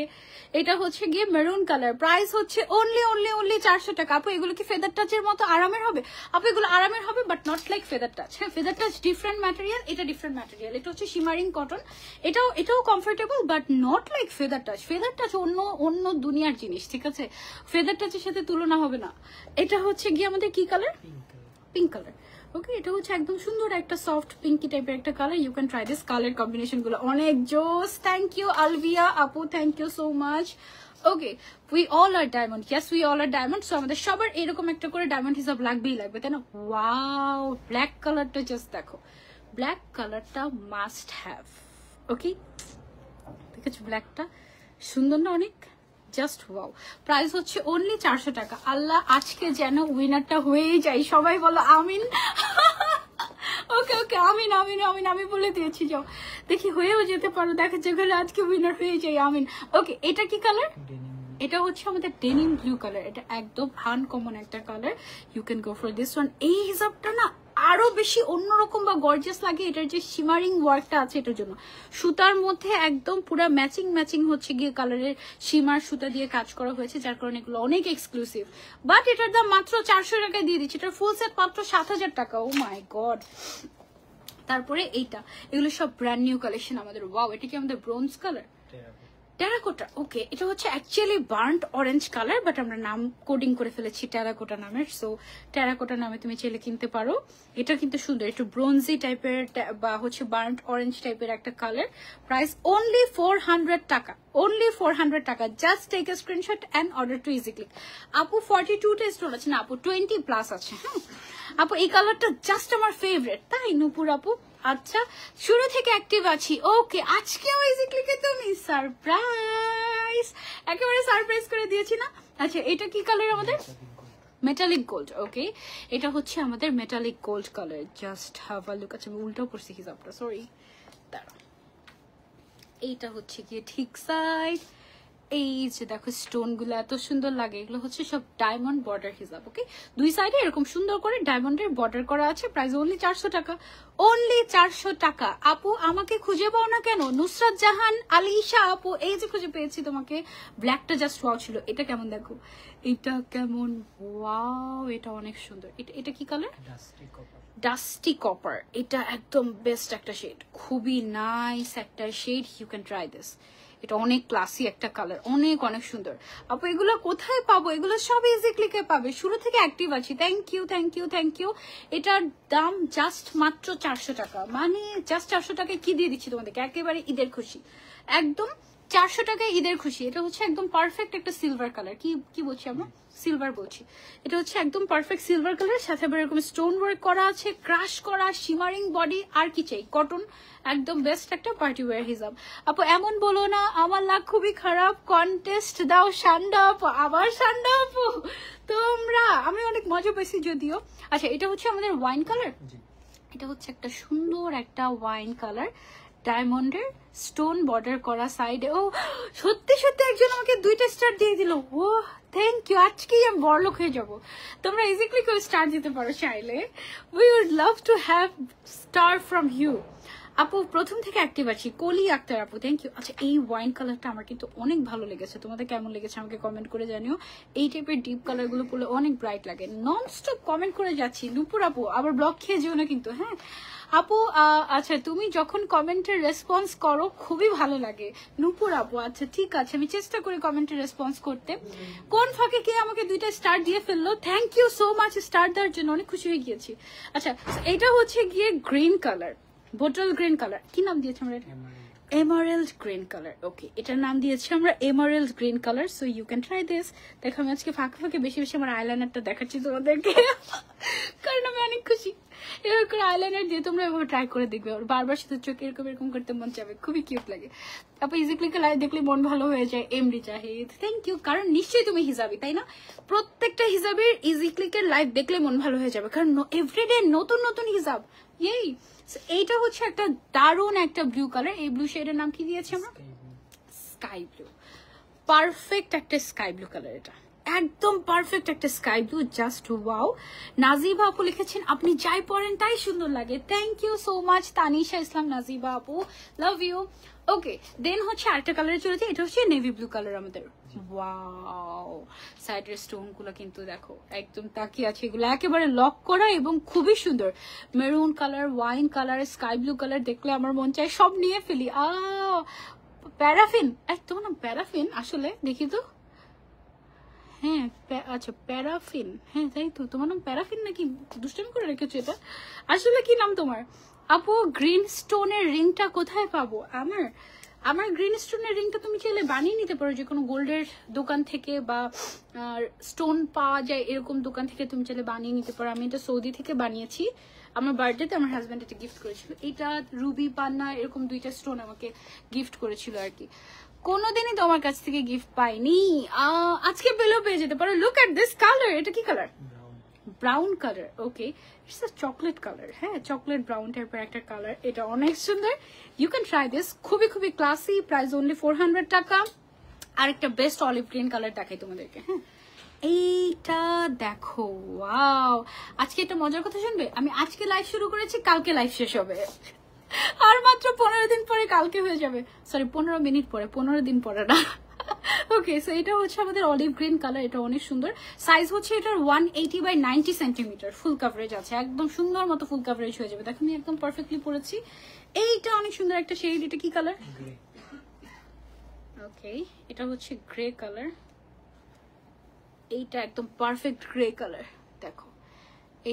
এটা হচ্ছে গিয়ে মেরুন কালার। প্রাইস হচ্ছে অনলি 400 টাকা। আপু এগুলো কি ফেদার টাচের মতো আরামের হবে? আপু এগুলো আরামের হবে, but not like feather touch. হ্যাঁ, ফেদার টাচ ডিফারেন্ট ম্যাটেরিয়াল, এটা ডিফারেন্ট ম্যাটেরিয়াল। এটা হচ্ছে শিমারিং কটন। এটাও comfortable, but not like feather touch. Feather touch অন্য দুনিয়ার জিনিস, ঠিক আছে? ফেদার টাচের সাথে তুলনা হবে না। এটা হচ্ছে গিয়ে আমাদের কি কালার? Pink colour. ওকে, এটা হচ্ছে একদম সুন্দর একটা সফট পিঙ্কি টাইপের একটা colour. You can try this. Colour combination গুলো অনেক জোস। থ্যাংক ইউ আলভিয়া আপু, thank you so much. Okay, we all are diamond. Yes, we all are diamond. So আমাদের সবার এরকম একটা করে ডায়মন্ড হিসাব লাগবেই লাগবে, তাই না? ওয়াও, ব্ল্যাক কালারটা জাস্ট দেখো। ব্ল্যাক কালারটা মাস্ট হ্যাভ। ওকে, দেখেছো ব্ল্যাকটা সুন্দর না অনেক? Just wow. প্রাইস হচ্ছে অনলি 400 টাকা। আল্লাহ আজকে যেন উইনারটা হয়েই যায়, সবাই বলো আমিন। ওকে ওকে, আমিন আমিন আমিন, আমি বলে দিয়েছি, যাও দেখি হয়েও যেতে পারো। দেখা যেগুলো আজকে উইনার হয়ে যায়, আমিন। ওকে, এটা কি কালার? এটা হচ্ছে আমাদের ডেনিম ব্লু কালার। এটা একদম আনকমন একটা colour. You can go for this one. এই হিসাবটা না আরো বেশি অন্যরকম বা গর্জিয়াস লাগে এটার যে শিমারিং ওয়ার্কটা আছে এটার জন্য। সুতার মধ্যে একদম পুরো ম্যাচিং হচ্ছে গিয়ে কালারের শিমার সুতা দিয়ে কাজ করা হয়েছে, যার কারণে এগুলো অনেক এক্সক্লুসিভ। বাট এটার দাম মাত্র 400 টাকায় দিয়ে দিচ্ছে। এটার ফুল সেট মাত্র 7000 টাকা। ও মাই গড। তারপরে এইটা, এগুলো সব ব্র্যান্ড নিউ কালেকশন আমাদের। ওয়াও, এটা কি আমাদের ব্রোঞ্জ কালার? টেরাকোটা। ওকে, এটা হচ্ছে actually burnt orange colour, but আমরা নাম কোডিং করে ফেলেছি টেরাকোটা নামের। সো টেরাকোটা নামে তুমি চাইলে কিনতে পারো। এটা কিন্তু সুন্দর, একটু ব্রোঞ্জি টাইপের বা হচ্ছে বার্ন্ট অরেঞ্জ টাইপের একটা কালার। প্রাইস অনলি 400 টাকা। অনলি 400 টাকা। Just take a screenshot and order to easyclick. আপু 42টা স্টোর আছে না আপু, 20+ আছে। হ্যাঁ আপু, এই কালারটা জাস্ট আমার ফেভারিট, তাই নূপুর আপু? আচ্ছা, শুরু থেকে অ্যাক্টিভ আছি। ওকে, আজকেও ইজিক্লিকে তুমি সারপ্রাইজ, একেবারে সারপ্রাইজ করে দিয়েছি না? আচ্ছা, এটা কি কালার আমাদের? Metallic gold. ওকে, এটা হচ্ছে আমাদের metallic gold colour. Just have a look. আচ্ছা, আমি উল্টো করছি হিসাবটা, সরি। দাঁড়াও, এইটা হচ্ছে গিয়ে ঠিক সাইড। এই যে দেখো স্টোন গুলো এত সুন্দর লাগে, এগুলো হচ্ছে সব ডায়মন্ড বর্ডার হিসাব। ওকে, দুই সাইডে এরকম সুন্দর করে ডায়মন্ডের বর্ডার করা আছে। প্রাইস অনলি 400 টাকা। অনলি 400 টাকা। আপু আমাকে খুঁজে পাও না কেন? নুসরাত জাহান আলিশা আপু, এই যে খুঁজে পেয়েছি তোমাকে। ব্ল্যাকটা জাস্ট ওয়াও ছিল। এটা কেমন দেখো, এটা কেমন? ওয়াও, এটা অনেক সুন্দর। এটা কি কালার? Dusty copper. এটা একদম বেস্ট একটা শেড, খুবই নাইস একটা shade. You can try this. এটা অনেক ক্লাসি একটা কালার, অনেক অনেক সুন্দর। আপু এগুলো কোথায় পাবো? এগুলো সব ইজিক্লিকে পাবে। শুরু থেকে অ্যাক্টিভ আছি। Thank you thank you thank you. এটার দাম জাস্ট মাত্র 400 টাকা। মানে জাস্ট 400 টাকায় কি দিয়ে দিচ্ছি তোমাদেরকে? একেবারে ঈদের খুশি, একদম 400 টাকায় ঈদের খুশি। এটা হচ্ছে একদম পারফেক্ট একটা সিলভার কালার। কি বলছি আমরা? সিলভার বলছি। এটা হচ্ছে একদম পারফেক্ট সিলভার কালার, সাথে আবার এরকম স্টোন ওয়ার্ক করা আছে, ক্রাশ করা, শিমারিং বডি। আর কি চাই? কটন, একদম বেস্ট একটা পার্টি ওয়্যার হিসাব। আপু এমন বলো না, আমার লাগ খুবই খারাপ। কন্টেস্ট দাও সান্ডা আপু। আবার সান্ডা আপু তোমরা, আমি অনেক মজা পেয়েছি যদিও। আচ্ছা, এটা হচ্ছে আমাদের ওয়াইন কালার। এটা হচ্ছে একটা সুন্দর একটা ওয়াইন কালার, ডায়মন্ডের স্টোন বর্ডার করা সাইডে। ও সত্যি সত্যি একজন আমাকে 2টা স্টার দিয়ে দিল। ও থ্যাংক ইউ। আজকেই আমি বড়লোক হয়ে যাবো। তোমরা ইজিক্লি করে স্টার দিতে পারো চাইলে। We would love to have star from you. আপু প্রথম থেকে অ্যাক্টিভ আছি। কলি আক্তার আপু, থ্যাংক ইউ। আচ্ছা এই ওয়াইন কালারটা আমার কিন্তু অনেক ভালো লেগেছে, তোমাদের কেমন লেগেছে আমাকে কমেন্ট করে জানিও। এই টাইপের ডিপ কালার গুলো পরলে অনেক ব্রাইট লাগে। নন স্টপ কমেন্ট করে যাচ্ছি। নূপুর আপু আবার ব্লক খেয়ে যেও না কিন্তু, হ্যাঁ আপু। আচ্ছা তুমি যখন কমেন্টের রেসপন্স করো খুবই ভালো লাগে নূপুর আপু। আচ্ছা ঠিক আছে, আমি চেষ্টা করি কমেন্টের রেসপন্স করতে। কোন ফাঁকে কে আমাকে 2টা স্টার দিয়ে ফেললো, thank you so much star দেওয়ার জন্য, অনেক খুশি হয়ে গিয়েছি। আচ্ছা এটা হচ্ছে গিয়ে green colour, bottle green colour. কি নাম দিয়েছি আমরা? Emerald green colour. ওকে, এটার নাম দিয়েছি আমরা emerald green colour. So you can try this. দেখো আমি আজকে ফাঁকে ফাঁকে বেশি বেশি আমার আইলাইনারটা দেখাচ্ছি তোমাদেরকে, কারণ আমি অনেক খুশি। এরকম করে আইলাইনার দিয়ে তোমরা এভাবে ট্রাই করে দেখবে, আর বারবার সাথে চোখ এরকম এরকম করতে মন চাবে, খুবই কিউট লাগে। তারপর ইজিক্লিকে লাইভ দেখলে মন ভালো হয়ে যায়। MD Zahid, thank you. কারণ নিশ্চয়ই তুমি হিজাবি, তাই না? প্রত্যেকটা হিজাবের ইজিক্লিকের লাইভ দেখলে মন ভালো হয়ে যাবে, কারণ এভরিডে নতুন নতুন হিজাব। এই এইটা হচ্ছে একটা দারুণ একটা ব্লু কালার। এই ব্লু শেডের নাম কি দিয়েছি আমরা? Sky blue. পারফেক্ট একটা স্কাই ব্লু কালার, এটা একদম পারফেক্ট একটা sky blue, just wow. Najiba আপু লিখেছেন আপনি যাই পরেন তাই সুন্দর লাগে, thank you so much Tanisha Islam Najiba আপু, লাভ ইউ। ওকে দেন হচ্ছে আরেকটা কালারে চলেছে, এটা হচ্ছে নেভি ব্লু কালার আমাদের। ওয়াও, সাইডের স্টোন গুলো কিন্তু দেখো একদম তাকিয়ে আছে, এগুলো একেবারে লক করা এবং খুবই সুন্দর। Maroon colour, wine colour, sky blue colour দেখলে আমার মন চায় সব নিয়ে ফেলি। প্যারাফিন, তোমার নাম প্যারাফিন? আসলে দেখি তো, হ্যাঁ আচ্ছা প্যারাফিন, হ্যাঁ তাই তো, তোমার নাম প্যারাফিন নাকি? দুষ্টামি করে রেখেছো এটা। আসলে কি নাম তোমার আপু? গ্রিন স্টোনের রিংটা কোথায় পাবো? আমার গ্রিন স্টোনের রিংটা তুমি চাইলে বানিয়ে নিতে পারো যে কোনো গোল্ডের দোকান থেকে, বা স্টোন পাওয়া যায় এরকম দোকান থেকে তুমি চাইলে বানিয়ে নিতে পারো। আমি এটা সৌদি থেকে বানিয়েছি, আমার বার্থডেতে আমার হাজব্যান্ড এটা গিফট করেছিল। এটা রুবি পান্না এরকম 2টা স্টোন আমাকে গিফট করেছিল আর কি। কোনোদিনই তো আমার কাছ থেকে গিফট পাইনি, আজকে পেলেও পেয়ে যেতে পারো। লুক এট দিস কালার, এটা কি colour? Brown colour. Okay, it's a chocolate colour, হ্যাঁ চকলেট ব্রাউন টাইপের একটা কালার, এটা অনেক সুন্দর। ইউ ক্যান ট্রাই দিস, খুবই খুবই ক্লাসি, প্রাইস অনলি 400 টাকা। আর একটা বেস্ট অলিভ গ্রিন কালার দেখাই তোমাদেরকে, হ্যাঁ এইটা দেখো, ওয়াও। আজকে একটা মজার কথা শুনবে, আমি আজকে লাইভ শুরু করেছি, কালকে লাইভ শেষ হবে, আর মাত্র 15 দিন পরে কালকে হয়ে যাবে, সরি 15 মিনিট পরে, 15 দিন পরে না। ওকে, সো এটা হচ্ছে আমাদের অলিভ গ্রিন কালার, এটা অনেক সুন্দর। সাইজ হচ্ছে এটার 180 বাই 90 সেন্টিমিটার, ফুল কাভারেজ আছে, একদম সুন্দর মতো ফুল কাভারেজ হয়ে যাবে। দেখো আমি একদম পারফেক্টলি পরেছি। এইটা অনেক সুন্দর একটা শেড, এটা কি কালার? ওকে, এটা হচ্ছে গ্রে কালার, এইটা একদম পারফেক্ট গ্রে কালার। দেখো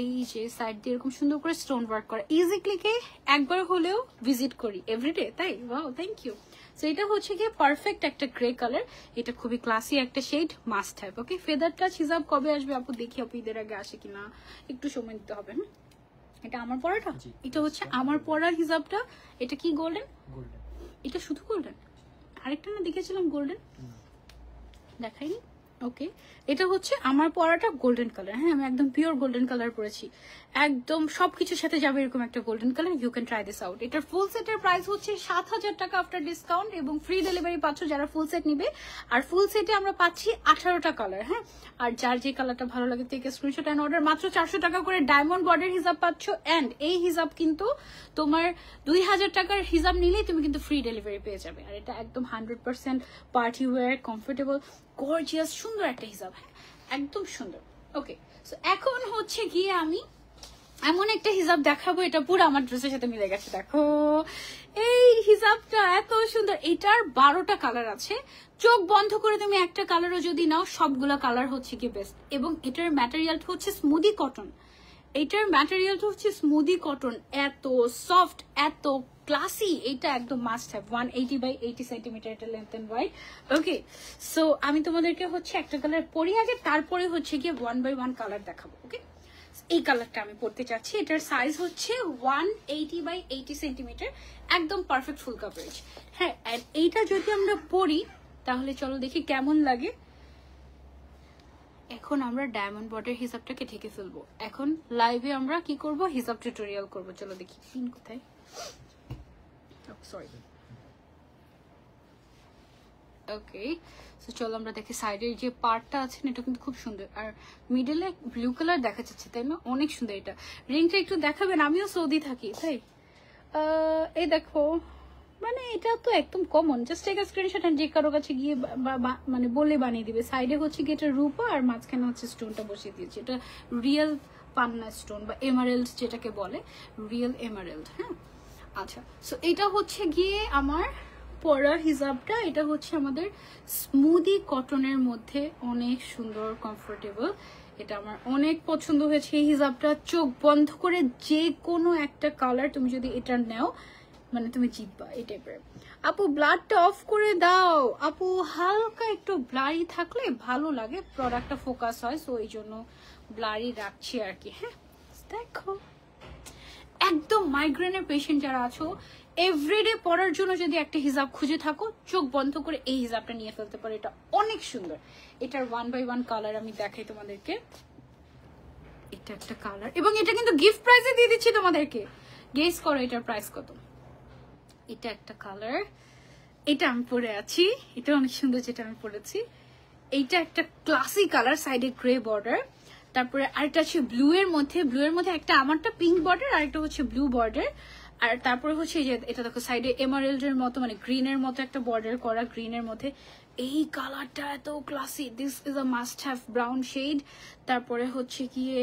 এই যে সাইড দিয়ে এরকম সুন্দর করে স্টোন ওয়ার্ক করা। ইজিক্লিকে একবার হলেও ভিজিট করি এভরিডে, তাই ওয়াও থ্যাংক ইউ। সো এটা হচ্ছে গিয়ে পারফেক্ট একটা গ্রে কালার, এটা খুবই ক্লাসি একটা shade, must have. Okay, feather touch হিসাব কবে আসবে আপু? দেখি আপু ঈদের আগে আসে কিনা, একটু সময় দিতে হবে। হ্যাঁ এটা আমার পরাটা, এটা হচ্ছে আমার পরার হিসাবটা। এটা কি গোল্ডেন? এটা শুধু গোল্ডেন, আরেকটা না দেখেছিলাম গোল্ডেন, দেখাইনি। ওকে, এটা হচ্ছে আমার পরাটা গোল্ডেন কালার, হ্যাঁ আমি একদম পিওর গোল্ডেন কালার পরেছি, একদম সবকিছুর সাথে যাবে এরকম একটা golden colour. You can try this out. এটার ফুল সেটের প্রাইস হচ্ছে 7000 টাকা আফটার ডিসকাউন্ট, এবং ফ্রি ডেলিভারি পাচ্ছ যারা ফুল সেট নিবে। আর ফুল সেটে আমরা পাচ্ছি 18টা কালার, হ্যাঁ। আর যার যে কালারটা ভালো লাগে থেকে স্ক্রিনশট এন্ড অর্ডার। মাত্র 400 টাকা করে ডায়মন্ড বর্ডার হিসাব পাচ্ছ, এন্ড এই হিসাব কিন্তু তোমার 2000 টাকার হিসাব নিলেই তুমি কিন্তু ফ্রি ডেলিভারি পেয়ে যাবে। আর এটা একদম 100% পার্টি ওয়্যার, কমফোর্টেবল, গর্জিয়াস, সুন্দর একটা হিসাব, হ্যাঁ একদম সুন্দর। ওকে, সো এখন হচ্ছে গিয়ে আমি এমন একটা হিজাব দেখাবো, এটা পুরো আমার ড্রেসের সাথে মিলে গেছে। দেখো এই হিজাবটা এত সুন্দর, এটার 12টা কালার আছে। চোখ বন্ধ করে তুমি একটা কালারও যদি নাও, সবগুলো কালার হচ্ছে কি বেস্ট। এবং এটার ম্যাটেরিয়ালটা হচ্ছে স্মুদি কটন, এটার ম্যাটেরিয়ালটা হচ্ছে স্মুদি কটন, এত সফট, এত ক্লাসি, এটা একদম মাস্ট হ্যাভ। 180 বাই 80 সেন্টিমিটার এটা length and wide. Okay, so আমি তোমাদেরকে হচ্ছে একটা কালার পরি আগে, তারপরে হচ্ছে গিয়ে 1 বাই 1 কালার দেখাবো। ওকে, এই কালারটা আমি পরতে চাচ্ছি, এটার সাইজ হচ্ছে 180 বাই 80 সেন্টিমিটার, একদম পারফেক্ট ফুল কাভারেজ। হ্যাঁ, এইটা যদি আমরা পরি তাহলে চলো দেখি কেমন লাগে। এখন আমরা ডায়মন্ড বর্ডার হিসাবটাকে ঢেকে ফেলবো। এখন লাইভে আমরা কি করব, হিসাব টিউটোরিয়াল করব। চলো দেখি পিন কোথায়, সরি। ওকে, সো চলো আমরা দেখি সাইডের যে পার্টটা আছে না, এটা কিন্তু খুব সুন্দর। আর মিডলে ব্লু কালার দেখা যাচ্ছে, তাই না? অনেক সুন্দর। এটা রিংটা একটু দেখাবেন, আমিও সৌদি থাকি তাই। এই দেখো, মানে এটা তো একদম common, just take screenshot and যে কারো কাছে গিয়ে মানে বলে বানিয়ে দিবে। সাইডে হচ্ছে কি এটা রূপা আর মাঝখানে হচ্ছে স্টোনটা বসিয়ে দিয়েছি, এটা রিয়েল পান্না স্টোন বা এমারেল্ড যেটাকে বলে, রিয়েল এমারেল্ড। হ্যাঁ আচ্ছা, সো এটা হচ্ছে গিয়ে আমার পরা হিজাবটা। এটা হচ্ছে আমাদের স্মুদি কটনের মধ্যে, অনেক সুন্দর কমফোর্টেবল, এটা আমার অনেক পছন্দ হয়েছে এই হিজাবটা। চোখ বন্ধ করে যে কোনো একটা কালার তুমি যদি এটা নাও, মানে তুমি জিতবা এই টাইপের। আপু ব্লাডটা অফ করে দাও আপু, হালকা একটু ব্লারি থাকলে ভালো লাগে, প্রোডাক্টটা ফোকাস হয়, সো এই জন্য ব্লারি রাখছি আর কি। হ্যাঁ দেখো, একদম মাইগ্রেনের পেশেন্ট যারা আছো, এভরিডে পরার জন্য যদি একটা হিজাব খুঁজে থাকো, চোখ বন্ধ করে এই হিজাবটা নিয়ে ফেলতে পারো, এটা অনেক সুন্দর। এটার 1 by 1 কালার আমি দেখাই তোমাদেরকে। এটা একটা কালার, এবং এটা কিন্তু গিফট প্রাইসে দিয়ে দিচ্ছি তোমাদেরকে। গেস করো এটার প্রাইস কত। এটা একটা কালার, এটা আমি পরে আছি, এটা অনেক সুন্দর যেটা আমি পরেছি। এইটা একটা ক্লাসিক কালার, সাইডে গ্রে বর্ডার, তারপরে আরেকটা আছে ব্লু এর মধ্যে, ব্লু এর মধ্যে একটা আমারটা পিঙ্ক বর্ডার, আরেকটা হচ্ছে ব্লু বর্ডার, আর তারপরে হচ্ছে যে এটা দেখো সাইডে এমারেল্ড এর মতো, মানে গ্রিন এর মতো একটা বর্ডার করা, গ্রিন এর মধ্যে। এই কালারটা এত classy, this is a must have, brown shade. তারপরে হচ্ছে গিয়ে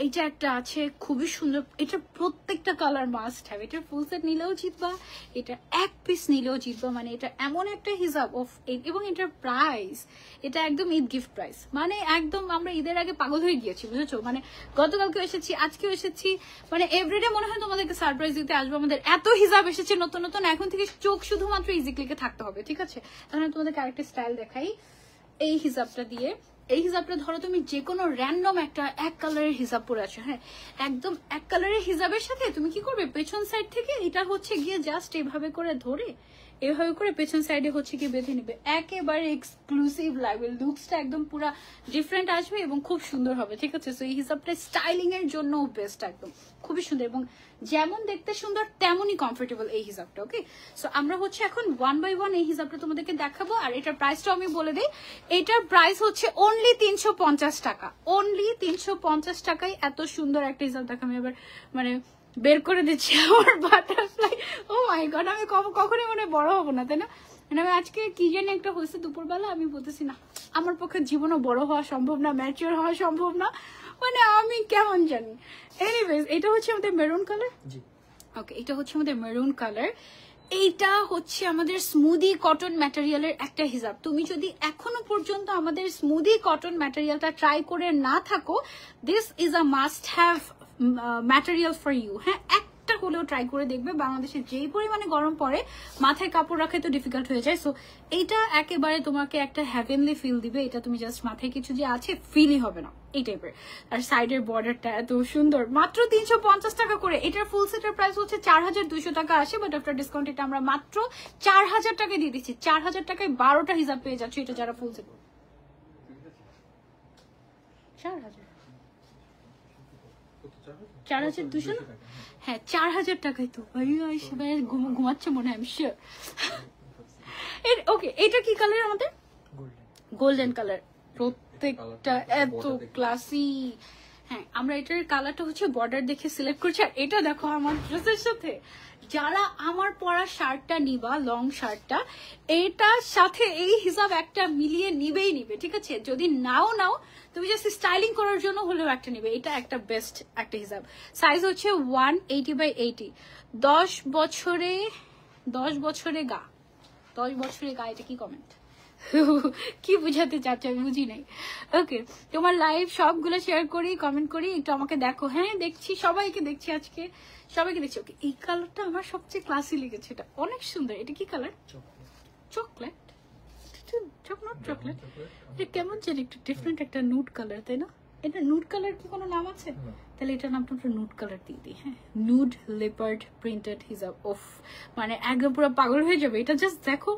এইটা একটা আছে খুবই সুন্দর, এটা প্রত্যেকটা কালার মাস্ট হ্যাভ। এটা ফুল সেট নিলেও জিতবা, এটা এক পিস নিলেও জিতবা, মানে এটা এমন একটা হিসাব অফ। এবং এটার প্রাইস, এটা একদম ঈদ গিফট প্রাইস, মানে একদম আমরা ঈদের আগে পাগল হয়ে গিয়েছি, বুঝেছো? মানে গতকালকে এসেছি, আজকেও এসেছি, মানে এভরিডে মনে হয় তোমাদেরকে সারপ্রাইজ দিতে আসবো। আমাদের এত হিসাব এসেছে নতুন নতুন, এখন থেকে চোখ শুধুমাত্র ইজি ক্লিকে থাকতে হবে, ঠিক আছে? তাহলে তোমাদেরকে আরেকটা স্টাইল দেখাই এই হিসাবটা দিয়ে। এই হিজাবটা ধরো তুমি যে কোনো র্যান্ডম একটা এক কালারের হিজাব পরে আছো, হ্যাঁ একদম এক কালারের হিজাবের সাথে তুমি কি করবে, পেছন সাইড থেকে এটা হচ্ছে গিয়ে জাস্ট এভাবে করে ধরে, এভাবে করে পেছন সাইডে হচ্ছে গিয়ে বেঁধে নিবে, একেবারে এক্সক্লুসিভ লাগবে, লুকসটা একদম পুরো ডিফারেন্ট আসবে এবং খুব সুন্দর হবে, ঠিক আছে? সো এই হিসাবটা স্টাইলিং এর জন্য বেস্ট, একদম খুবই সুন্দর, এবং যেমন দেখতে সুন্দর তেমনই কমফোর্টেবল এই হিসাবটা। ওকে, সো আমরা হচ্ছে এখন 1 by 1 এই হিসাবটা তোমাদেরকে দেখাবো, আর এটার প্রাইসটাও আমি বলে দিই। এটার প্রাইস হচ্ছে অনলি 350 টাকা, অনলি 350 টাকায় এত সুন্দর একটা হিসাব। দেখো আমি এবার মানে বের করে দিচ্ছি আমার বাটারফ্লাই, ও মাই গড, আমি কখনোই মানে বড় হবো না, তাই না? মানে আমি আজকে কি জানি একটা হয়েছে দুপুরবেলা, আমি বলতেছি না আমার পক্ষে জীবনও বড় হওয়া সম্ভব না, ম্যাচিওর হওয়া সম্ভব না, মানে আমি কেমন জানি। এনিওয়েজ এটা হচ্ছে আমাদের মেরুন কালার, ওকে এটা হচ্ছে আমাদের মেরুন কালার। এইটা হচ্ছে আমাদের স্মুদি কটন ম্যাটেরিয়ালের একটা হিজাব। তুমি যদি এখনো পর্যন্ত আমাদের স্মুদি কটন ম্যাটেরিয়ালটা ট্রাই করে না থাকো, this is a must have material for you. হ্যাঁ একটা হলেও ট্রাই করে দেখবে, বাংলাদেশে যেই পরিমাণে গরম পড়ে মাথায় কাপড় রাখা তো ডিফিকাল্ট হয়ে যায়, সো এইটা একেবারে তোমাকে একটা হ্যাভেনলি ফিল দিবে। এটা তুমি জাস্ট মাথায় কিছু যে আছে ফিলই হবে না এই টাইপের। আর সাইডের বর্ডারটা এত সুন্দর, মাত্র 350 টাকা করে। এটার ফুল সেটের প্রাইস হচ্ছে 4200 টাকা আসে, বাট আফটার ডিসকাউন্ট এটা আমরা মাত্র 4000 টাকায় দিয়ে দিচ্ছি। 4000 টাকায় 12টা হিজাব পেয়ে যাচ্ছ, এটা যারা ফুল সেট। 4200 না, হ্যাঁ 4000 টাকায় তো ভাই ঘুমাচ্ছে মনে হয়, আমি শিওর। ওকে, এটা কি কালার আমাদের? গোল্ডেন কালার, প্রত্যেকটা এত ক্লাসি। হ্যাঁ আমরা এটার কালারটা হচ্ছে বর্ডার দেখে সিলেক্ট করছি। আর এটা দেখো আমার ড্রেসের সাথে, যারা আমার পরা শার্টটা নিবা, লং শার্টটা, এটার সাথে এই হিসাব একটা মিলিয়ে নিবেই নিবে, ঠিক আছে? যদি নাও তুমি জাস্ট স্টাইলিং করার জন্য হলেও একটা নিবে, এটা একটা বেস্ট একটা হিসাব। সাইজ হচ্ছে 180 by 80, 10 বছরে গা, 10 বছরে গা। এটা কি কমেন্ট, কি বুঝাতে চাচ্ছ আমি বুঝি নাই। ওকে, তোমার লাইভ সবগুলো শেয়ার করি, কমেন্ট করি, একটু আমাকে দেখো। হ্যাঁ দেখছি, সবাইকে দেখছি আজকে, সবাইকে দেখছি। ওকে, এই কালারটা আমার সবচেয়ে ক্লাসি লেগেছে, এটা অনেক সুন্দর। এটা কি কালার? চকলেট, চকলেট, এটা কেমন জানি একটু ডিফারেন্ট একটা নুড কালার, তাই না? এটা নুড কালার কি কোনো নাম আছে? তাহলে এটার নামটা আমরা নুড কালার দিয়ে দিই। হ্যাঁ, নুড লেপার্ড প্রিন্টেড হিজাব, ওফ মানে একদম পুরো পাগল হয়ে যাবে। এটা জাস্ট দেখো,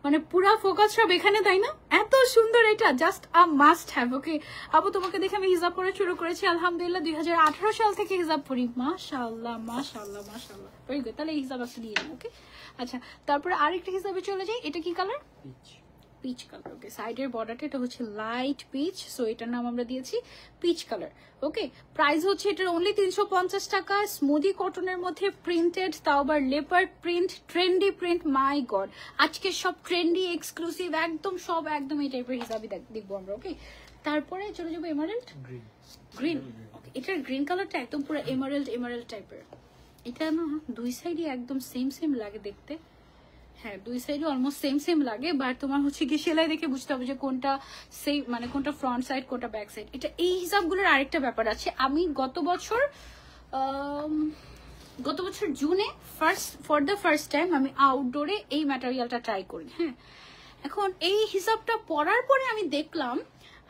মানে পুরা ফোকাস সব এখানে, তাই না? এত সুন্দর, এটা জাস্ট আ মাস্ট হ্যাভ। ওকে আপু, তোমাকে দেখে আমি হিজাব পরে শুরু করেছি আলহামদুলিল্লাহ 2018 সাল থেকে হিজাব পরি। মাশাআল্লাহ মাশাআল্লাহ মাশাআল্লাহ, ভেরি গুড। তাহলে এই হিজাব একটা নিয়ে নিই। ওকে আচ্ছা, তারপরে আরেকটা হিসাবে চলে যাই। এটা কি কালার? Peach colour. ওকে, সাইডের বর্ডারটা এটা হচ্ছে লাইট পিচ, সো এটার নাম আমরা দিয়েছি পিচ কালার। ওকে, প্রাইস হচ্ছে এটার অনলি 350 টাকা। স্মুদি কটনের মধ্যে প্রিন্টেড, তাও আবার লেপার্ড প্রিন্ট, ট্রেন্ডি প্রিন্ট। মাই গড, আজকে সব ট্রেন্ডি এক্সক্লুসিভ একদম, সব একদম এই টাইপের হিসাবে দেখবো আমরা। ওকে, তারপরে চলে যাবো এমারেল্ড গ্রিন। এটার গ্রিন কালারটা একদম পুরো এমারেল্ড টাইপের। এটা না দুই সাইডই একদম সেম লাগে দেখতে। হ্যাঁ, দুই সাইডে অলমোস্ট সেম লাগে, বাট তোমার হচ্ছে কি সেলাই দেখে বুঝতে হবে যে কোনটা সেই মানে কোনটা ফ্রন্ট সাইড কোনটা ব্যাক সাইড। এটা এই হিসাবগুলোর আরেকটা ব্যাপার আছে। আমি গত বছর জুনে ফর দ্য ফার্স্ট টাইম আমি আউটডোরে এই ম্যাটেরিয়ালটা ট্রাই করি। হ্যাঁ, এখন এই হিসাবটা পরার পরে আমি দেখলাম,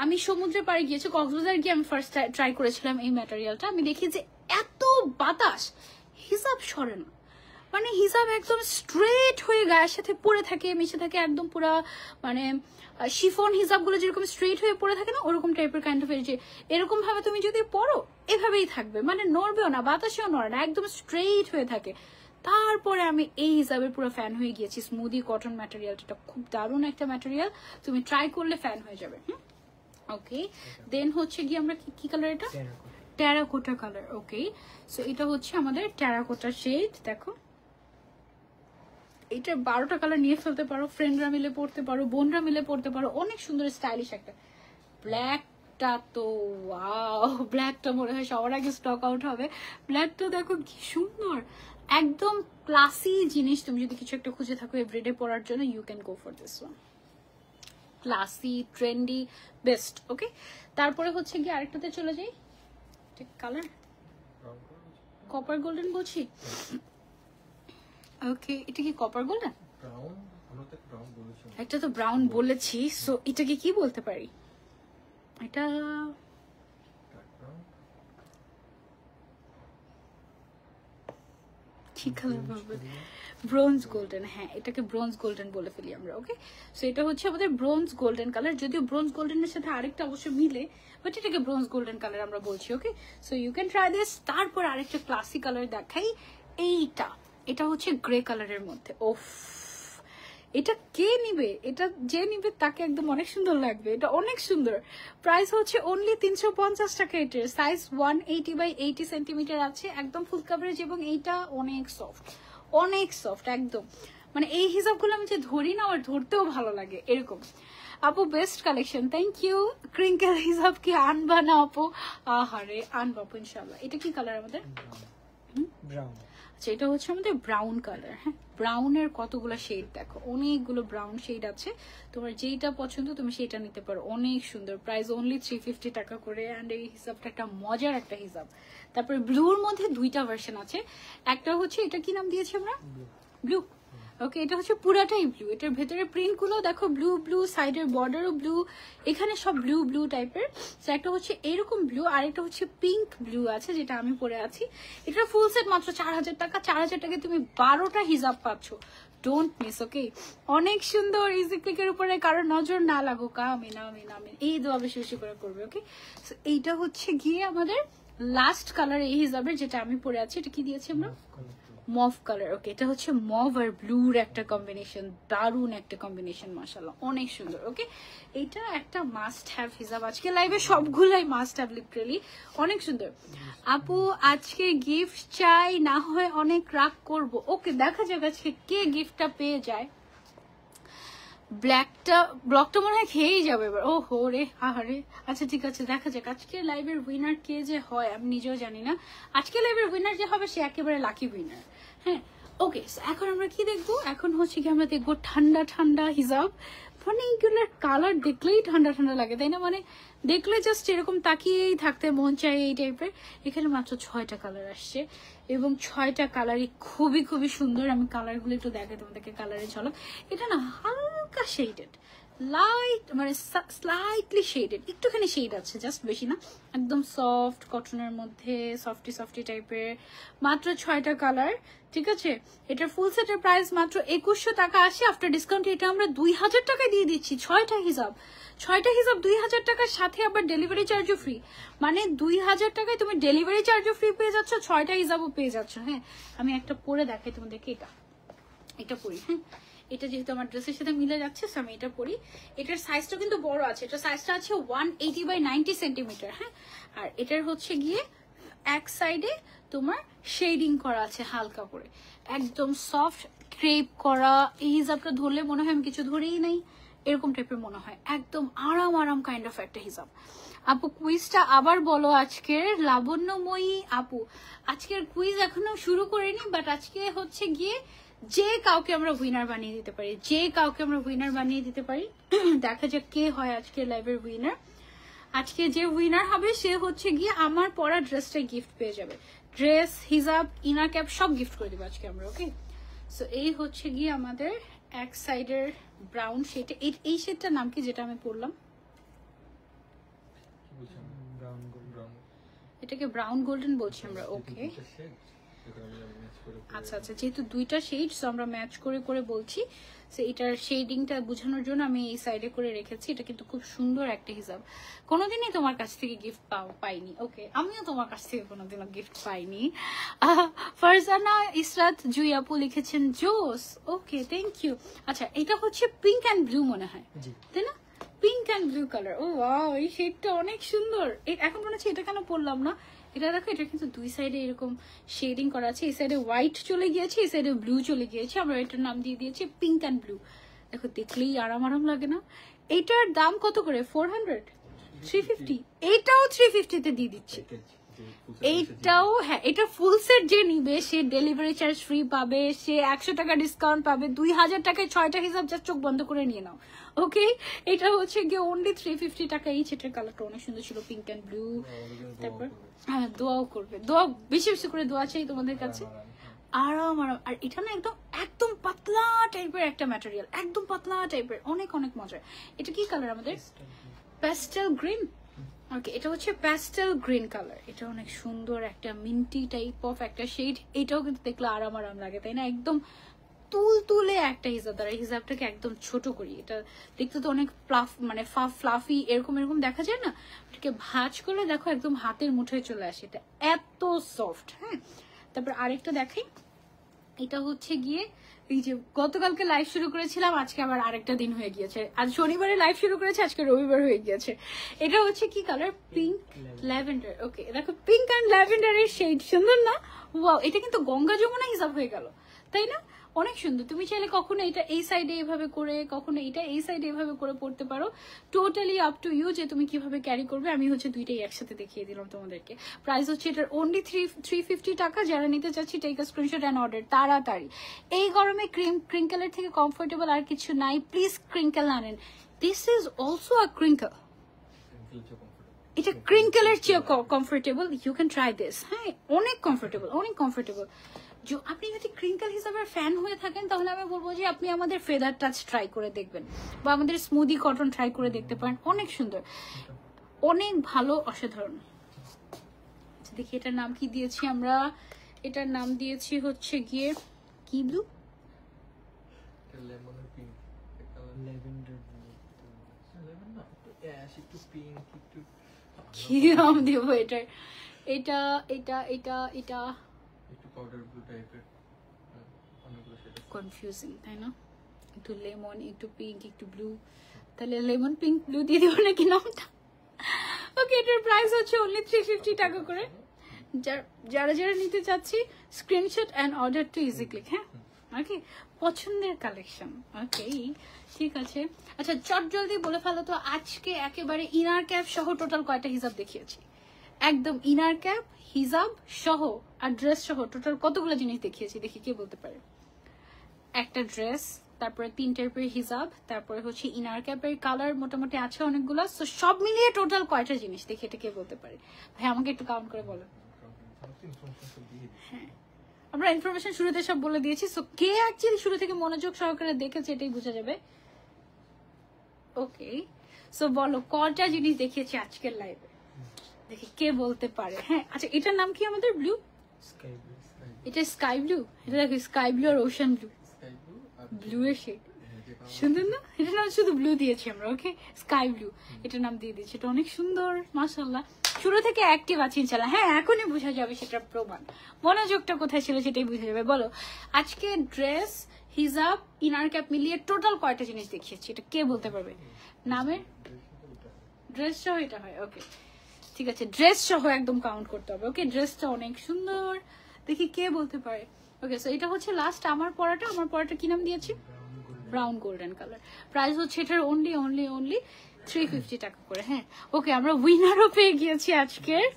আমি সমুদ্রে পাড়ে গিয়েছি, কক্সবাজার গিয়ে আমি ফার্স্ট ট্রাই করেছিলাম এই ম্যাটেরিয়ালটা। আমি দেখি যে এত বাতাস, হিসাব সরে না, মানে হিসাব একদম স্ট্রেট হয়ে গায়ের সাথে পরে থাকে, মিশে থাকে একদম পুরা, মানে শিফন হিসাবগুলো যেরকম স্ট্রেট হয়ে পড়ে থাকে না, ওরকম টাইপের কাইন্ড অফ। যে এরকম ভাবে তুমি যদি পরো এভাবেই থাকবে, মানে নড়বেও না, বাতাসেও নড়ে না, একদম স্ট্রেট হয়ে থাকে। তারপরে আমি এই হিসাবের পুরো ফ্যান হয়ে গিয়েছি। স্মুদি কটন ম্যাটেরিয়ালটা খুব দারুণ একটা ম্যাটেরিয়াল, তুমি ট্রাই করলে ফ্যান হয়ে যাবে। ওকে, দেন হচ্ছে গিয়ে আমরা কি কালার, এটা টেরাকোটা কালার। ওকে, সো এটা হচ্ছে আমাদের টেরাকোটা শেড। দেখো, এটা 12টা কালার নিয়ে ফেলতে পারো, ফ্রেন্ডরা মিলে পড়তে পারো, বোনরা মিলে পড়তে পারো, অনেক সুন্দর স্টাইলিশ একটা। ব্ল্যাকটা তো ওয়াও, ব্ল্যাকটা মনে হয় সবার আগে স্টক আউট হবে। ব্ল্যাকটা দেখো কি সুন্দর, একদম ক্লাসি জিনিস। তুমি যদি কিছু একটা খুঁজে থাকো এভরিডে পরার জন্য, you can go for this one. Classy, trendy, best. Okay, তারপরে হচ্ছে গিয়ে আরেকটাতে চলে যাই। কালার কপার গোল্ডেন বলছি। ওকে, এটা কি কপার গোল্ডেন? একটা তো ব্রাউন বলেছি, সো এটাকে কি বলতে পারি? এটা কি কালার বলবো? Bronze golden. হ্যাঁ, এটাকে ব্রোঞ্জ গোল্ডেন বলে ফেলি আমরা। ওকে, সো এটা হচ্ছে আমাদের ব্রোঞ্জ গোল্ডেন কালার, যদিও ব্রোঞ্জ গোল্ডেনের সাথে আরেকটা অবশ্য মিলে, বাট এটাকে ব্রোঞ্জ গোল্ডেন কালার আমরা বলছি। Okay, so you can try this. তারপর আরেকটা ক্লাসিক কালার দেখাই, এটা হচ্ছে গ্রে কালারের মধ্যে। ওফ, এটা কে নিবে? এটা যে নিবে তাকে একদম অনেক সুন্দর লাগবে, এটা অনেক সুন্দর। প্রাইস হচ্ছে অনলি 350 টাকা। এটার সাইজ 180x80 সেন্টিমিটার আছে, একদম ফুল কাভারেজ, এবং এইটা অনেক সফট একদম। মানে এই হিসাবগুলো আমি যে ধরি না, আর ধরতেও ভালো লাগে এরকম। আপু best collection, thank you. Crinkle হিসাব কি আনবা না আপু? আহারে, আনবা আপু ইনশাল্লাহ। এটা কি কালার আমাদের? ব্রাউন। আচ্ছা, এটা হচ্ছে আমাদের ব্রাউন কালার। হ্যাঁ, ব্রাউনের কতগুলো শেড দেখো, অনেকগুলো ব্রাউন শেড আছে। তোমার যেইটা পছন্দ তুমি সেটা নিতে পারো, অনেক সুন্দর। প্রাইস অনলি 350 টাকা করে। অ্যান্ড এই হিসাবটা একটা মজার একটা হিসাব। তারপরে ব্লুর মধ্যে দুইটা ভার্সন আছে। একটা হচ্ছে, এটা কি নাম দিয়েছি আমরা? ব্লু। ওকে, এটা হচ্ছে পুরাটাই ব্লু। এটার ভেতরে প্রিন্ট গুলো দেখো ব্লু, সাইডের বর্ডারও ব্লু, এখানে সব ব্লু টাইপের। তো একটা হচ্ছে এরকম ব্লু, আর একটা হচ্ছে পিঙ্ক ব্লু আছে, যেটা আমি পরে আছি। এটা ফুল সেট মাত্র 4000 টাকা। 4000 টাকায় তুমি 12টা হিজাব পাচ্ছ, ডোন্ট মিস। ওকে, অনেক সুন্দর। ইজি ক্লিকের উপরে কারো নজর না লাগুক, আমিন আমিন আমিন, এই দোয়া বেশি করে করবে। ওকে, সো এইটা হচ্ছে গিয়ে আমাদের লাস্ট কালার এই হিজাবের, যেটা আমি পরে আছি। এটা কি দিয়েছি আমরা? Mauve colour. ওকে, এটা হচ্ছে মভ আর ব্লুর একটা কম্বিনেশন, দারুন একটা কম্বিনেশন, মাশাআল্লাহ অনেক সুন্দর। ওকে, এটা একটা মাস্ট হ্যাভ হিসাব, আজকে লাইভে সবগুলাই মাস্ট হ্যাভ, লিটারালি অনেক সুন্দর। আপু আজকে গিফট চাই, না হয় অনেক রাগ করব। ওকে, দেখা যাক আজকে কে গিফটটা পেয়ে যায়। ব্লকটা মনে হয় খেয়েই যাবে এবার। ও হো রে, আহারে। আচ্ছা ঠিক আছে, দেখা যাক আজকে লাইভের উইনার কে যে হয়, আমি নিজেও জানি না। আজকে লাইভের উইনার যে হবে সে একেবারে লাকি উইনার। হ্যাঁ, ওকে, এখন আমরা কি দেখবো? এখন হচ্ছে কি আমরা দেখবো ঠান্ডা হিসাব। মানে এইগুলোর কালার দেখলেই ঠান্ডা লাগে, তাই না? মানে দেখলে জাস্ট এরকম তাকিয়েই থাকতে মন চাই এই টাইপের। এখানে মাত্র 6টা কালার আসছে, এবং 6টা কালারই খুবই সুন্দর। আমি কালারগুলো একটু দেখাই তোমাদেরকে, কালারের ঝলক। এটা না হালকা শেডেড, লাইট, মানে স্লাইটলি শেডেড, একটুখানি শেড আছে, জাস্ট বেশি না। একদম সফট কটনের মধ্যে, সফটি টাইপের। মাত্র 6টা কালার, ঠিক আছে। এটার ফুল সেটের প্রাইস মাত্র 2100 টাকা আসে। আফটার ডিসকাউন্ট এটা আমরা 2000 টাকায় দিয়ে দিচ্ছি। 6টা হিসাব 2000 টাকার সাথে আবার ডেলিভারি চার্জও ফ্রি। মানে 2000 টাকায় তুমি ডেলিভারি চার্জও ফ্রি পেয়ে যাচ্ছ, 6টা হিসাবও পেয়ে যাচ্ছ। হ্যাঁ, আমি একটা পরে দেখাই তোমাদেরকে, এটা পরি। হ্যাঁ, এটা যেহেতু আমার ড্রেসের সাথে মিলে যাচ্ছে সো আমি এটা পরি। এটার সাইজটা কিন্তু বড় আছে, এটা সাইজটা আছে 180/90 সেন্টিমিটার। হ্যাঁ, আর এটার হচ্ছে গিয়ে এক সাইডে তোমার শেডিং করা আছে হালকা করে, একদম সফট ক্রেপ করা। এই হিজাবটা ধরলে মনে হয় আমি কিছু ধরেই নাই এরকম টাইপের মনে হয়, একদম আরাম আরাম কাইন্ড অফ একটা হিজাব। আপু কুইজটা আবার বলো আজকের, লাবণ্যময়ী আপু। আজকের কুইজ এখনো শুরু করিনি, বাট আজকে হচ্ছে গিয়ে যে কাউকে আমরা উইনার বানিয়ে দিতে পারি, যে কাউকে আমরা উইনার বানিয়ে দিতে পারি। দেখা যাক কে হয় আজকের লাইভের উইনার। আজকে যে উইনার হবে সে হচ্ছে গিয়ে আমার পরা ড্রেসটা গিফট পেয়ে যাবে। ড্রেস, হিজাব, ইনার ক্যাপ সব গিফট করে দেবো আজকে আমরা। ওকে, সো এই হচ্ছে গিয়ে আমাদের এক সাইডের ব্রাউন শেড। এই শেডটার নাম কি যেটা আমি পরলাম? এটাকে ব্রাউন গোল্ডেন বলছি আমরা। ওকে, আচ্ছা আচ্ছা, যেহেতু দুইটা শেড সো আমরা ম্যাচ করে করে বলছি। সো এটার শেডিংটা বোঝানোর জন্য আমি এই সাইডে করে রেখেছি। এটা কিন্তু খুব সুন্দর একটা হিসাব, কোনোদিনই তোমার কাছ থেকে গিফট পাইনি। ওকে, আমিও তোমার কাছ থেকে কোনোদিনও গিফট পাইনি। ফারজানা ইসরাত জুই আপু লিখেছেন জোস। ওকে, থ্যাংক ইউ। আচ্ছা, এটা হচ্ছে পিঙ্ক অ্যান্ড ব্লু মনে হয়, তাই না? Pink and blue colour. Oh wow, এই শেডটা অনেক সুন্দর। এখন মনে হচ্ছে এটা কেন পরলাম না। এটা দেখো, এটা কিন্তু দুই সাইডে এরকম শেডিং করা আছে। এই সাইডে হোয়াইট চলে গিয়েছে, এই সাইডে ব্লু চলে গিয়েছে। আমরা এটার নাম দিয়ে দিয়েছি পিঙ্ক অ্যান্ড ব্লু। দেখো, দেখলেই আরাম আরাম লাগে না? এটার দাম কত করে? 400, 350। এইটাও 350 তে দিয়ে দিচ্ছি। এইটাও হ্যাঁ, এটা ফুল সেট যে নিবে সে ডেলিভারি চার্জ ফ্রি পাবে, সে 100 টাকা ডিসকাউন্ট পাবে। 2000 টাকায় 6টা হিসাব যা চোখ বন্ধ করে নিয়ে নাও। ওকে, এটা হচ্ছে গিয়ে অনলি 350 টাকা। এই সেটের কালারটা অনেক সুন্দর ছিল, পিঙ্ক অ্যান্ড ব্লু। তারপর হ্যাঁ, দোয়াও করবে, দোয়া বেশি বেশি করে দোয়া চাই তোমাদের কাছে। আরাম আরাম। আর এটা না একদম একদম পাতলা টাইপের একটা ম্যাটেরিয়াল, একদম পাতলা টাইপের, অনেক অনেক মজার। এটা কি কালার আমাদের? Pastel green. ওকে, এটা হচ্ছে প্যাস্টেল গ্রিন কালার। এটা অনেক সুন্দর একটা মিন্টি টাইপ অফ একটা শেড। এটাও কিন্তু দেখলে আরাম আরাম লাগে, তাই না? একদম তুলতুলে একটা হিজাব। দ্বারা হিজাবটাকে একদম ছোট করি, এটা দেখতে তো অনেক মানে ফ্লাফি এরকম এরকম দেখা যায় না? এটাকে ভাঁজ করলে দেখো একদম হাতের মুঠোয় চলে আসে, এটা এত সফট। হ্যাঁ, তারপর আরেকটা দেখাই। এটা হচ্ছে গিয়ে এই যে গতকালকে লাইভ শুরু করেছিলাম, আজকে আবার আরেকটা দিন হয়ে গিয়েছে। আজ শনিবারে লাইভ শুরু করেছে, আজকে রবিবার হয়ে গিয়েছে। এটা হচ্ছে কি কালার? Pink lavender. ওকে, দেখো পিঙ্ক অ্যান্ড ল্যাভেন্ডারের শেড, সুন্দর না? ওয়াও, এটা কিন্তু গঙ্গা যমুনা হিসাব হয়ে গেল, তাই না? অনেক সুন্দর। তুমি চাইলে কখনো এটা এই সাইডে এইভাবে করে, কখনো এটা এই সাইডে এইভাবে করে পড়তে পারো। টোটালি আপ টু ইউ যে তুমি কিভাবে ক্যারি করবে। আমি হচ্ছে দুইটাই একসাথে দেখিয়ে দিলাম তোমাদেরকে। প্রাইস হচ্ছে এটার অনলি 350 টাকা। যারা নিতে চাচ্ছি take a screenshot and order তাড়াতাড়ি। এই গরমে ক্রিঙ্কেলের থেকে কমফোর্টেবল আর কিছু নাই। প্লিজ ক্রিঙ্কেল আনেন। This is also a crinkle. এটা ক্রিঙ্কেলের চেয়ে comfortable. You can try this. হ্যাঁ, অনেক কমফোর্টেবল, অনেক কমফোর্টেবল। আপনি যদি ক্রিঙ্কেল হিসাবের ফ্যান হয়ে থাকেন তাহলে আমি বলবো যে আপনি আমাদের ফেদার টাচ ট্রাই করে দেখবেন, বা আমাদের স্মুদি কটন ট্রাই করে দেখতে পারেন। অনেক সুন্দর, অনেক ভালো, অসাধারণ। দেখি এটার নাম কি দিয়েছি আমরা? এটার নাম দিয়েছি হচ্ছে গিয়ে কি ব্লু, কি নাম দেবো এটার? এটা এটা এটা এটা কনফিউজিং, তাই না? একটু লেমন, একটু পিঙ্ক, একটু ব্লু। তাহলে লেমন পিঙ্ক ব্লু দিয়ে দেবো নাকি নামটা? ওকে, এটার প্রাইস হচ্ছে অনলি 350 টাকা করে। যারা যারা নিতে চাচ্ছি screenshot and order to easy click. হ্যাঁ, ওকে, পছন্দের কালেকশন। ওকে, ঠিক আছে। আচ্ছা, চট জলদি বলে ফেলো তো, আজকে একেবারে ইনার ক্যাপ সহ টোটাল কয়টা হিসাব দেখিয়েছি? একদম ইনার ক্যাপ, হিজাব সহ আর ড্রেস সহ টোটাল কতগুলো জিনিস দেখিয়েছি? দেখি কে বলতে পারে। একটা ড্রেস, তারপরে 3 টাইপের হিজাব, তারপরে হচ্ছে ইনার ক্যাপের কালার মোটামুটি আছে অনেকগুলো। তো সব মিলিয়ে টোটাল কয়টা জিনিস দেখি, এটা কে বলতে পারে? ভাই আমাকে একটু কাউন্ট করে বলো। হ্যাঁ, আমরা ইনফরমেশন শুরুতে সব বলে দিয়েছি। সো কে অ্যাকচুয়ালি শুরু থেকে মনোযোগ সহকারে দেখেছে এটাই বোঝা যাবে। ওকে, সো বলো কয়টা জিনিস দেখিয়েছি আজকের লাইভে, দেখি কে বলতে পারে। হ্যাঁ, আচ্ছা, এটার নাম কি আমাদের? ব্লু, এটা স্কাই ব্লু। এটা দেখো স্কাই ব্লু আর ওশান ব্লু, ব্লু এর শেড। সুন্দর না? এটা নাম শুধু ব্লু দিয়েছি আমরা, ওকে, স্কাই ব্লু এটা নাম দিয়ে দিয়েছি। এটা অনেক সুন্দর মাশাআল্লাহ, শুরু থেকে অ্যাক্টিভ আছে ইনশাআল্লাহ। হ্যাঁ, এখনই বোঝা যাবে সেটার প্রমাণ, মনোযোগটা কোথায় ছিল সেটাই বোঝা যাবে। বলো আজকে ড্রেস, হিজাব, ইনার ক্যাপ মিলিয়ে টোটাল কয়টা জিনিস দেখিয়েছি, এটা কে বলতে পারবে? নামের ড্রেস সহ এটা হয়, ওকে ঠিক আছে, ড্রেস সহ একদম কাউন্ট করতে হবে। ওকে, ড্রেসটা অনেক সুন্দর, দেখি কে বলতে পারে। ওকে, সো এটা হচ্ছে লাস্ট আমার পরাটা। আমার পরাটা কি নাম দিয়েছি? Brown golden colour. প্রাইস হচ্ছে এটার অনলি 350 টাকা করে। হ্যাঁ, ওকে, আমরা উইনারও পেয়ে গিয়েছি আজকের।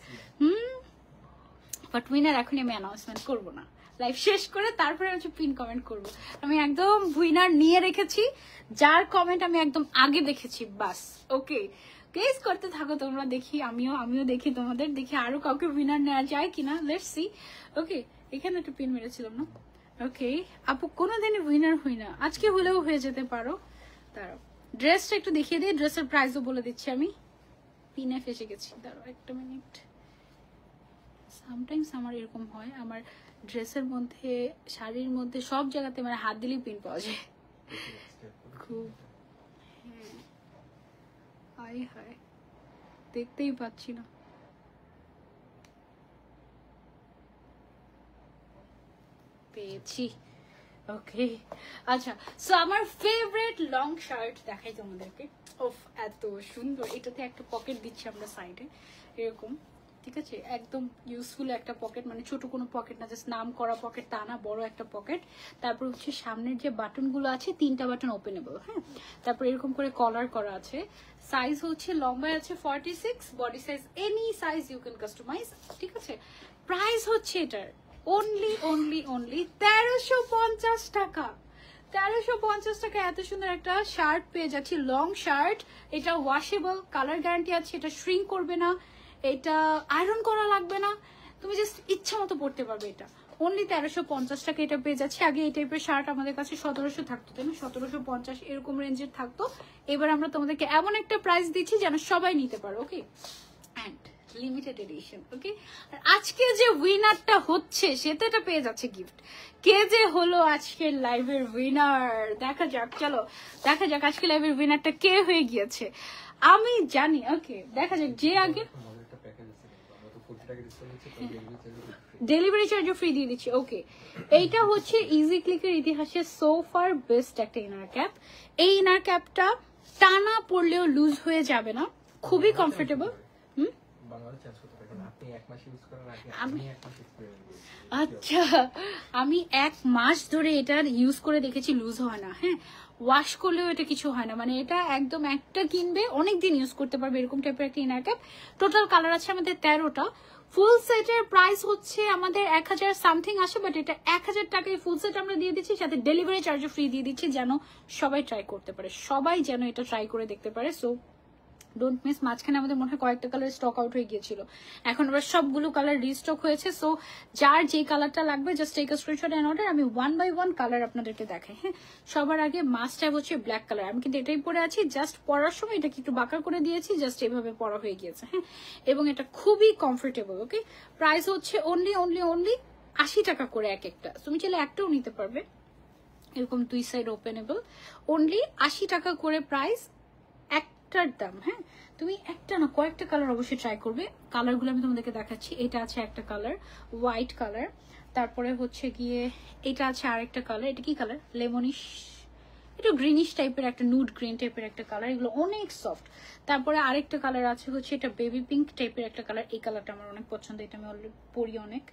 বাট উইনার এখনই আমি অ্যানাউন্সমেন্ট করবো না, লাইভ শেষ করে তারপরে হচ্ছে পিন কমেন্ট করব। আমি একদম উইনার নিয়ে রেখেছি, যার কমেন্ট আমি একদম আগে দেখেছি, বাস। ওকে, গেস করতে থাকো তোমরা, দেখি আমিও দেখি তোমাদের, দেখি আরো কাউকে উইনার নেওয়া যায় কিনা, লেটস সি। ওকে, এখানে একটা পিন মেরেছিলাম না? ওকে আপু, কোনোদিনই উইনার হই না, আজকে হলেও হয়ে যেতে পারো। দাঁড়াও, ড্রেসটা একটু দেখিয়ে দিই, ড্রেসের প্রাইসও বলে দিচ্ছি আমি। পিনে ফেসে গেছি, দাঁড়াও একটা মিনিট। সামটাইমস আমার এরকম হয়, আমার ড্রেসের মধ্যে, শাড়ির মধ্যে, সব জায়গাতে মানে হাত দিলেই পিন পাওয়া যায় খুব। হ্যাঁ, হাই হাই, দেখতেই পাচ্ছি না। পেয়েছি, ওকে। আচ্ছা, সো আমার ফেভারিট লং শার্ট দেখাই তোমাদেরকে। ওফ, এত সুন্দর। এটাতে একটা পকেট দিচ্ছি আমরা সাইডে, এরকম, ঠিক আছে, একদম ইউজফুল একটা পকেট, মানে ছোট কোনো পকেট না, জাস্ট নাম করা পকেট তা না, বড় একটা পকেট। তারপর হচ্ছে সামনের যে বাটনগুলো আছে, 3টা বাটন ওপেনেবল। হ্যাঁ, তারপর এরকম করে কলার করা আছে। সাইজ হচ্ছে লম্বায় আছে 46, body size any size you can customise, ঠিক আছে। প্রাইস হচ্ছে এটার অনলি 1350 টাকা। 1350 টাকা এত সুন্দর একটা শার্ট পেয়ে যাচ্ছি, লং শার্ট। এটা ওয়াশেবল, কালার গ্যারান্টি আছে, এটা শ্রিঙ্ক করবে না, এটা আয়রন করা লাগবে না, তুমি জাস্ট ইচ্ছা মতো পড়তে পারবে। এটা অনলি 1350 টাকা এটা পেয়ে যাচ্ছে। আগে এই টাইপের শার্ট আমাদের কাছে 1700 থাকতো, তাই না? 1750 এরকম রেঞ্জের থাকতো। এবার আমরা তোমাদেরকে এমন একটা প্রাইস দিচ্ছি যেন সবাই নিতে পারো, ওকে, অ্যান্ড লিমিটেড এডিশন। ওকে, আর আজকে যে উইনারটা হচ্ছে সে তো এটা পেয়ে যাচ্ছে গিফট। কে যে হলো আজকের লাইভের উইনার দেখা যাক, চলো দেখা যাক আজকে লাইভের উইনারটা কে হয়ে গিয়েছে। আমি জানি, ওকে, দেখা যাক যে আগে। ডেলিভারি চার্জও ফ্রি দিয়ে দিচ্ছি। ওকে, এইটা হচ্ছে ইজি ক্লিকের ইতিহাসে সো ফার বেস্ট একটা ইনার ক্যাপ। এই ইনার ক্যাপটা টানা পড়লেও লুজ হয়ে যাবে না, খুবই কমফোর্টেবল। আচ্ছা, আমি 1 মাস ধরে এটা ইউজ করে দেখেছি, লুজ হয় না। হ্যাঁ, ওয়াশ করলেও এটা কিছু হয় না, মানে এটা একদম একটা কিনবে অনেকদিন ইউজ করতে পারবে, এরকম টাইপের একটা ইনার ক্যাপ। টোটাল কালার আছে আমাদের 13টা। ফুল সেটের প্রাইস হচ্ছে আমাদের 1000 সামথিং আসে, বাট এটা 1000 টাকায় ফুল সেট আমরা দিয়ে দিচ্ছি, সাথে ডেলিভারি চার্জও ফ্রি দিয়ে দিচ্ছি, যেন সবাই ট্রাই করতে পারে, সবাই যেন এটা ট্রাই করে দেখতে পারে। So don't miss. মাঝখানে আমাদের মনে হয় কয়েকটা কালার স্টক আউট হয়ে গিয়েছিল, এখন আবার সবগুলো কালার রিস্টক হয়েছে। সো যার যে কালারটা লাগবে just take a screenshot and order. আমি 1 বাই 1 কালার আপনাদেরকে দেখাই। হ্যাঁ, সবার আগে মাস্ট হ্যাভ হচ্ছে ব্ল্যাক কালার। আমি কিন্তু এটাই পরে আছি, জাস্ট পরার সময় এটাকে একটু বাঁকা করে দিয়েছি, জাস্ট এভাবে পরা হয়ে গিয়েছে। হ্যাঁ, এবং এটা খুবই কমফোর্টেবল। ওকে, প্রাইস হচ্ছে অনলি 80 টাকা করে এক একটা। তুমি চাইলে একটাও নিতে পারবে, এরকম 2 সাইড ওপেনেবল। অনলি 80 টাকা করে প্রাইস একটার দাম। হ্যাঁ, তুমি একটা না কয়েকটা কালার অবশ্যই ট্রাই করবে। কালারগুলো আমি তোমাদেরকে দেখাচ্ছি। এটা আছে একটা কালার, হোয়াইট কালার। তারপরে হচ্ছে গিয়ে এটা আছে আরেকটা কালার, এটা কি কালার? লেমনিশ, একটু গ্রিনিশ টাইপের একটা, নুড গ্রিন টাইপের একটা কালার, এগুলো অনেক সফট। তারপরে আরেকটা কালার আছে হচ্ছে এটা বেবি পিঙ্ক টাইপের একটা কালার, এই কালারটা আমার অনেক পছন্দ, এটা আমি অলরেডি পরি অনেক।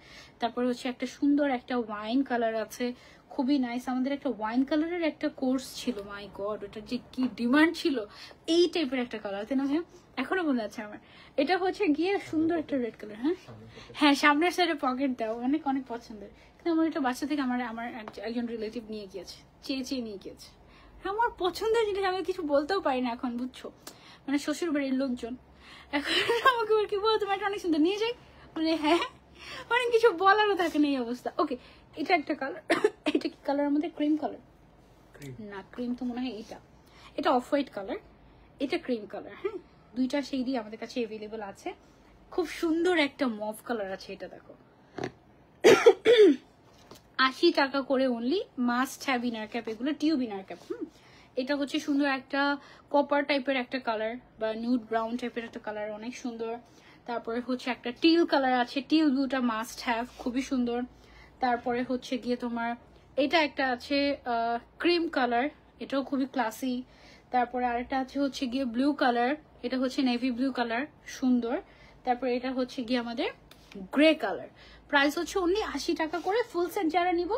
তারপরে হচ্ছে একটা সুন্দর একটা ওয়াইন কালার আছে, খুবই নাইস। আমাদের একটা ওয়াইন কালারের একটা কোর্স ছিল, মাই গড, ওটা যে কি ডিমান্ড ছিল, এই টাইপের একটা কালার, তাই না? হ্যাঁ, এখনো মনে আছে আমার। এটা হচ্ছে গিয়ে সুন্দর একটা রেড কালার। হ্যাঁ হ্যাঁ, সামনের সাইডে পকেট দাও, অনেক অনেক পছন্দের। কিন্তু আমার এটা বাচ্চা থেকে আমার একজন রিলেটিভ নিয়ে গিয়েছে, চেয়ে নিয়ে গিয়েছে। আমার পছন্দের জিনিস আমি কিছু বলতেও পারি না এখন, বুঝছো, মানে শ্বশুর বাড়ির লোকজন এখন আমাকে কি বলো, তোমার অনেক সুন্দর নিয়ে যাই, মানে হ্যাঁ, অনেক কিছু বলারও থাকে না এই অবস্থা। ওকে, এটা একটা কালার, এটা কি কালার আমাদের? ক্রিম কালার না, ক্রিম তো মনে হয় এটা অফ হোয়াইট কালার, এটা ক্রিম কালার। হ্যাঁ, দুইটা শেডই আমাদের কাছে অ্যাভেলেবল আছে। খুব সুন্দর একটা মভ কালার আছে, এটা দেখো। 80 টাকা করে only, must have inner cap, এগুলো টিউব ইনার ক্যাপ। এটা হচ্ছে সুন্দর একটা কপার টাইপের একটা কালার বা নিউড ব্রাউন টাইপের একটা কালার, অনেক সুন্দর। তারপরে হচ্ছে একটা টিল কালার আছে, টিল ব্লুটা মাস্ট হ্যাভ, খুবই সুন্দর। তারপরে হচ্ছে গিয়ে তোমার এটা একটা আছে ক্রিম কালার, এটাও খুবই ক্লাসি। তারপরে আরেকটা আছে হচ্ছে গিয়ে ব্লু কালার, এটা হচ্ছে নেভি ব্লু কালার, সুন্দর। তারপরে এটা হচ্ছে গিয়ে আমাদের গ্রে কালার। প্রাইস হচ্ছে অনলি 80 টাকা করে। ফুল সেট যারা নিব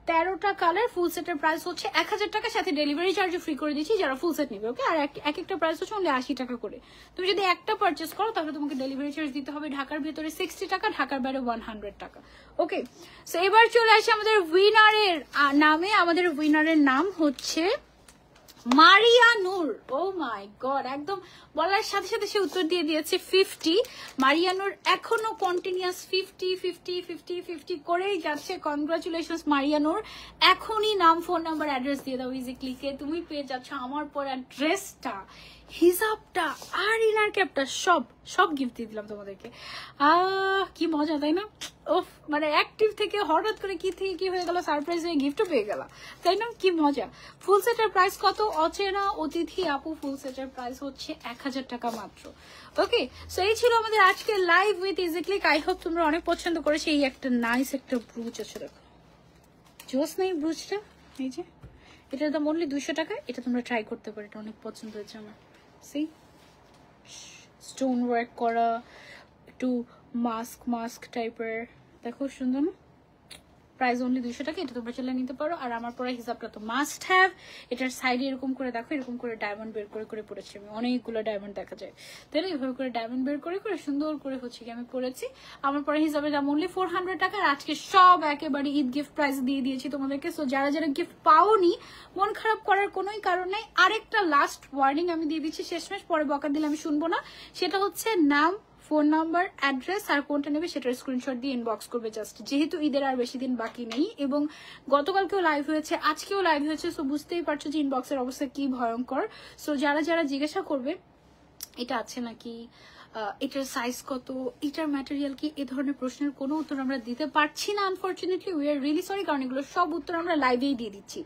13টা কালার, ফুল সেটের প্রাইস হচ্ছে 1000 টাকা, সাথে ডেলিভারি চার্জ ফ্রি করে দিচ্ছি যারা ফুল সেট নিবে। ওকে, আর এক একটা প্রাইস হচ্ছে অনলি 80 টাকা করে। তুমি যদি একটা পারচেস করো তাহলে তোমাকে ডেলিভারি চার্জ দিতে হবে ঢাকার ভিতরে 60 টাকা, ঢাকার বাইরে 100 টাকা। ওকে, সো এবার চলে আসি আমাদের উইনারের নামে। আমাদের উইনারের নাম হচ্ছে মারিয়া নূর। ও মাই গড, একদম বলার সাথে সাথে সে উত্তর দিয়ে দিয়েছে 50। মারিয়া নূর এখনো কন্টিনিউয়াস 50 করেই যাচ্ছে। কনগ্রাচুলেশনস মারিয়া নূর। এখনই নাম, ফোন নাম্বার, অ্যাড্রেস দিয়ে দাও ইজি ক্লিকে, তুমি পেয়ে যাচ্ছ আমার পরা ড্রেসটা, হিজাবটা আর ইনার ক্যাপটা, সব গিফট দিয়ে দিলাম তোমাদেরকে। কি মজা তাই না? ওফ, মানে অ্যাক্টিভ থেকে হঠাৎ করে কি থেকে কি হয়ে গেল, সারপ্রাইজ হয়ে গিফটও পেয়ে গেল, তাই না? কি মজা। ফুল সেটের প্রাইস কত? অচেনা অতিথি আপু ফুল সেটের প্রাইস হচ্ছে 1000 টাকা মাত্র। ওকে, সো এই ছিল আমাদের আজকে live with easy click. I hope তোমরা অনেক পছন্দ করেছো। এই একটা নাইস একটা ব্রুচ আছে, দেখো জোস নেই ব্রুচটা, এই যে এটার দাম অনলি 200 টাকা। এটা তোমরা ট্রাই করতে পারো, এটা অনেক পছন্দ হয়েছে আমার। সি স্টোন ওয়ার্ক করা, একটু মাস্ক টাইপের, দেখো সুন্দর না? প্রাইস অনলি 200 টাকা। এটা তোমরা চলে নিতে পারো। আর আমার পরে হিসাবটা তো মাস্ট হ্যাভ। এটার সাইডে এরকম করে দেখো, এরকম করে ডায়মন্ড বের করে করে পড়েছি আমি, অনেকগুলো ডায়মন্ড দেখা যায়, তাই না? এভাবে করে ডায়মন্ড বের করে করে সুন্দর করে হচ্ছে কি আমি পড়েছি। আমার পরে হিসাবের দাম অনলি 400 টাকা। আর আজকে সব একেবারে ঈদ গিফট প্রাইস দিয়ে দিয়েছি তোমাদেরকে। সো যারা যারা গিফট পাওনি, মন খারাপ করার কোনোই কারণ নাই। আরেকটা লাস্ট ওয়ার্নিং আমি দিয়ে দিচ্ছি, শেষমেশ, পরে বকা দিলে আমি শুনবো না। সেটা হচ্ছে নাম, ফোন নাম্বার, অ্যাড্রেস আর কোনটা নেবে সেটার স্ক্রিনশট দিয়ে ইনবক্স করবে জাস্ট। যেহেতু ঈদের আর বেশি দিন বাকি নেই এবং গতকালকেও লাইভ হয়েছে, আজকেও লাইভ হয়েছে, সো বুঝতেই পারছো যে ইনবক্সের অবস্থা কি ভয়ঙ্কর। সো যারা যারা জিজ্ঞাসা করবে এটা আছে নাকি, এটার সাইজ কত, এটার ম্যাটেরিয়াল কি, এ ধরনের প্রশ্নের কোনো উত্তর আমরা দিতে পারছি না unfortunately. We are really sorry, কারণ এগুলো সব উত্তর আমরা লাইভেই দিয়ে দিচ্ছি।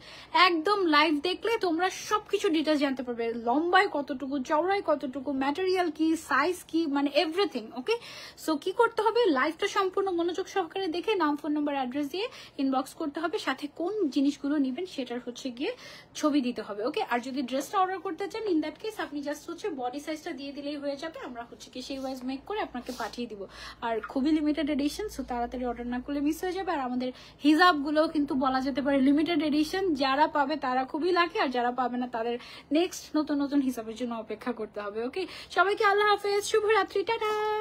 একদম লাইভ দেখলে তোমরা সবকিছু ডিটেলস জানতে পারবে, লম্বায় কতটুকু, চওড়ায় কতটুকু, ম্যাটেরিয়াল কি, সাইজ কি, মানে এভরিথিং। ওকে, সো কি করতে হবে, লাইভটা সম্পূর্ণ মনোযোগ সহকারে দেখে নাম, ফোন নাম্বার, অ্যাড্রেস দিয়ে ইনবক্স করতে হবে, সাথে কোন জিনিসগুলো নেবেন সেটার হচ্ছে গিয়ে ছবি দিতে হবে। ওকে, আর যদি ড্রেসটা অর্ডার করতে চান ইন দ্যাট কেস আপনি জাস্ট হচ্ছে বডি সাইজটা দিয়ে দিলেই হয়ে যাবে, আমরা হচ্ছে কি সেই ওয়াইজ মেক করে আপনাকে পাঠিয়ে দিব। আর খুবই লিমিটেড এডিশন, সো তাড়াতাড়ি অর্ডার না করলে মিস হয়ে যাবে। আর আমাদের হিজাব গুলো কিন্তু বলা যেতে পারে লিমিটেড এডিশন, যারা পাবে তারা খুবই লাকি, আর যারা পাবে না তাদের নেক্সট নতুন নতুন হিসাবের জন্য অপেক্ষা করতে হবে। ওকে, সবাইকে আল্লাহ হাফেজ, শুভরাত্রি, টাটা।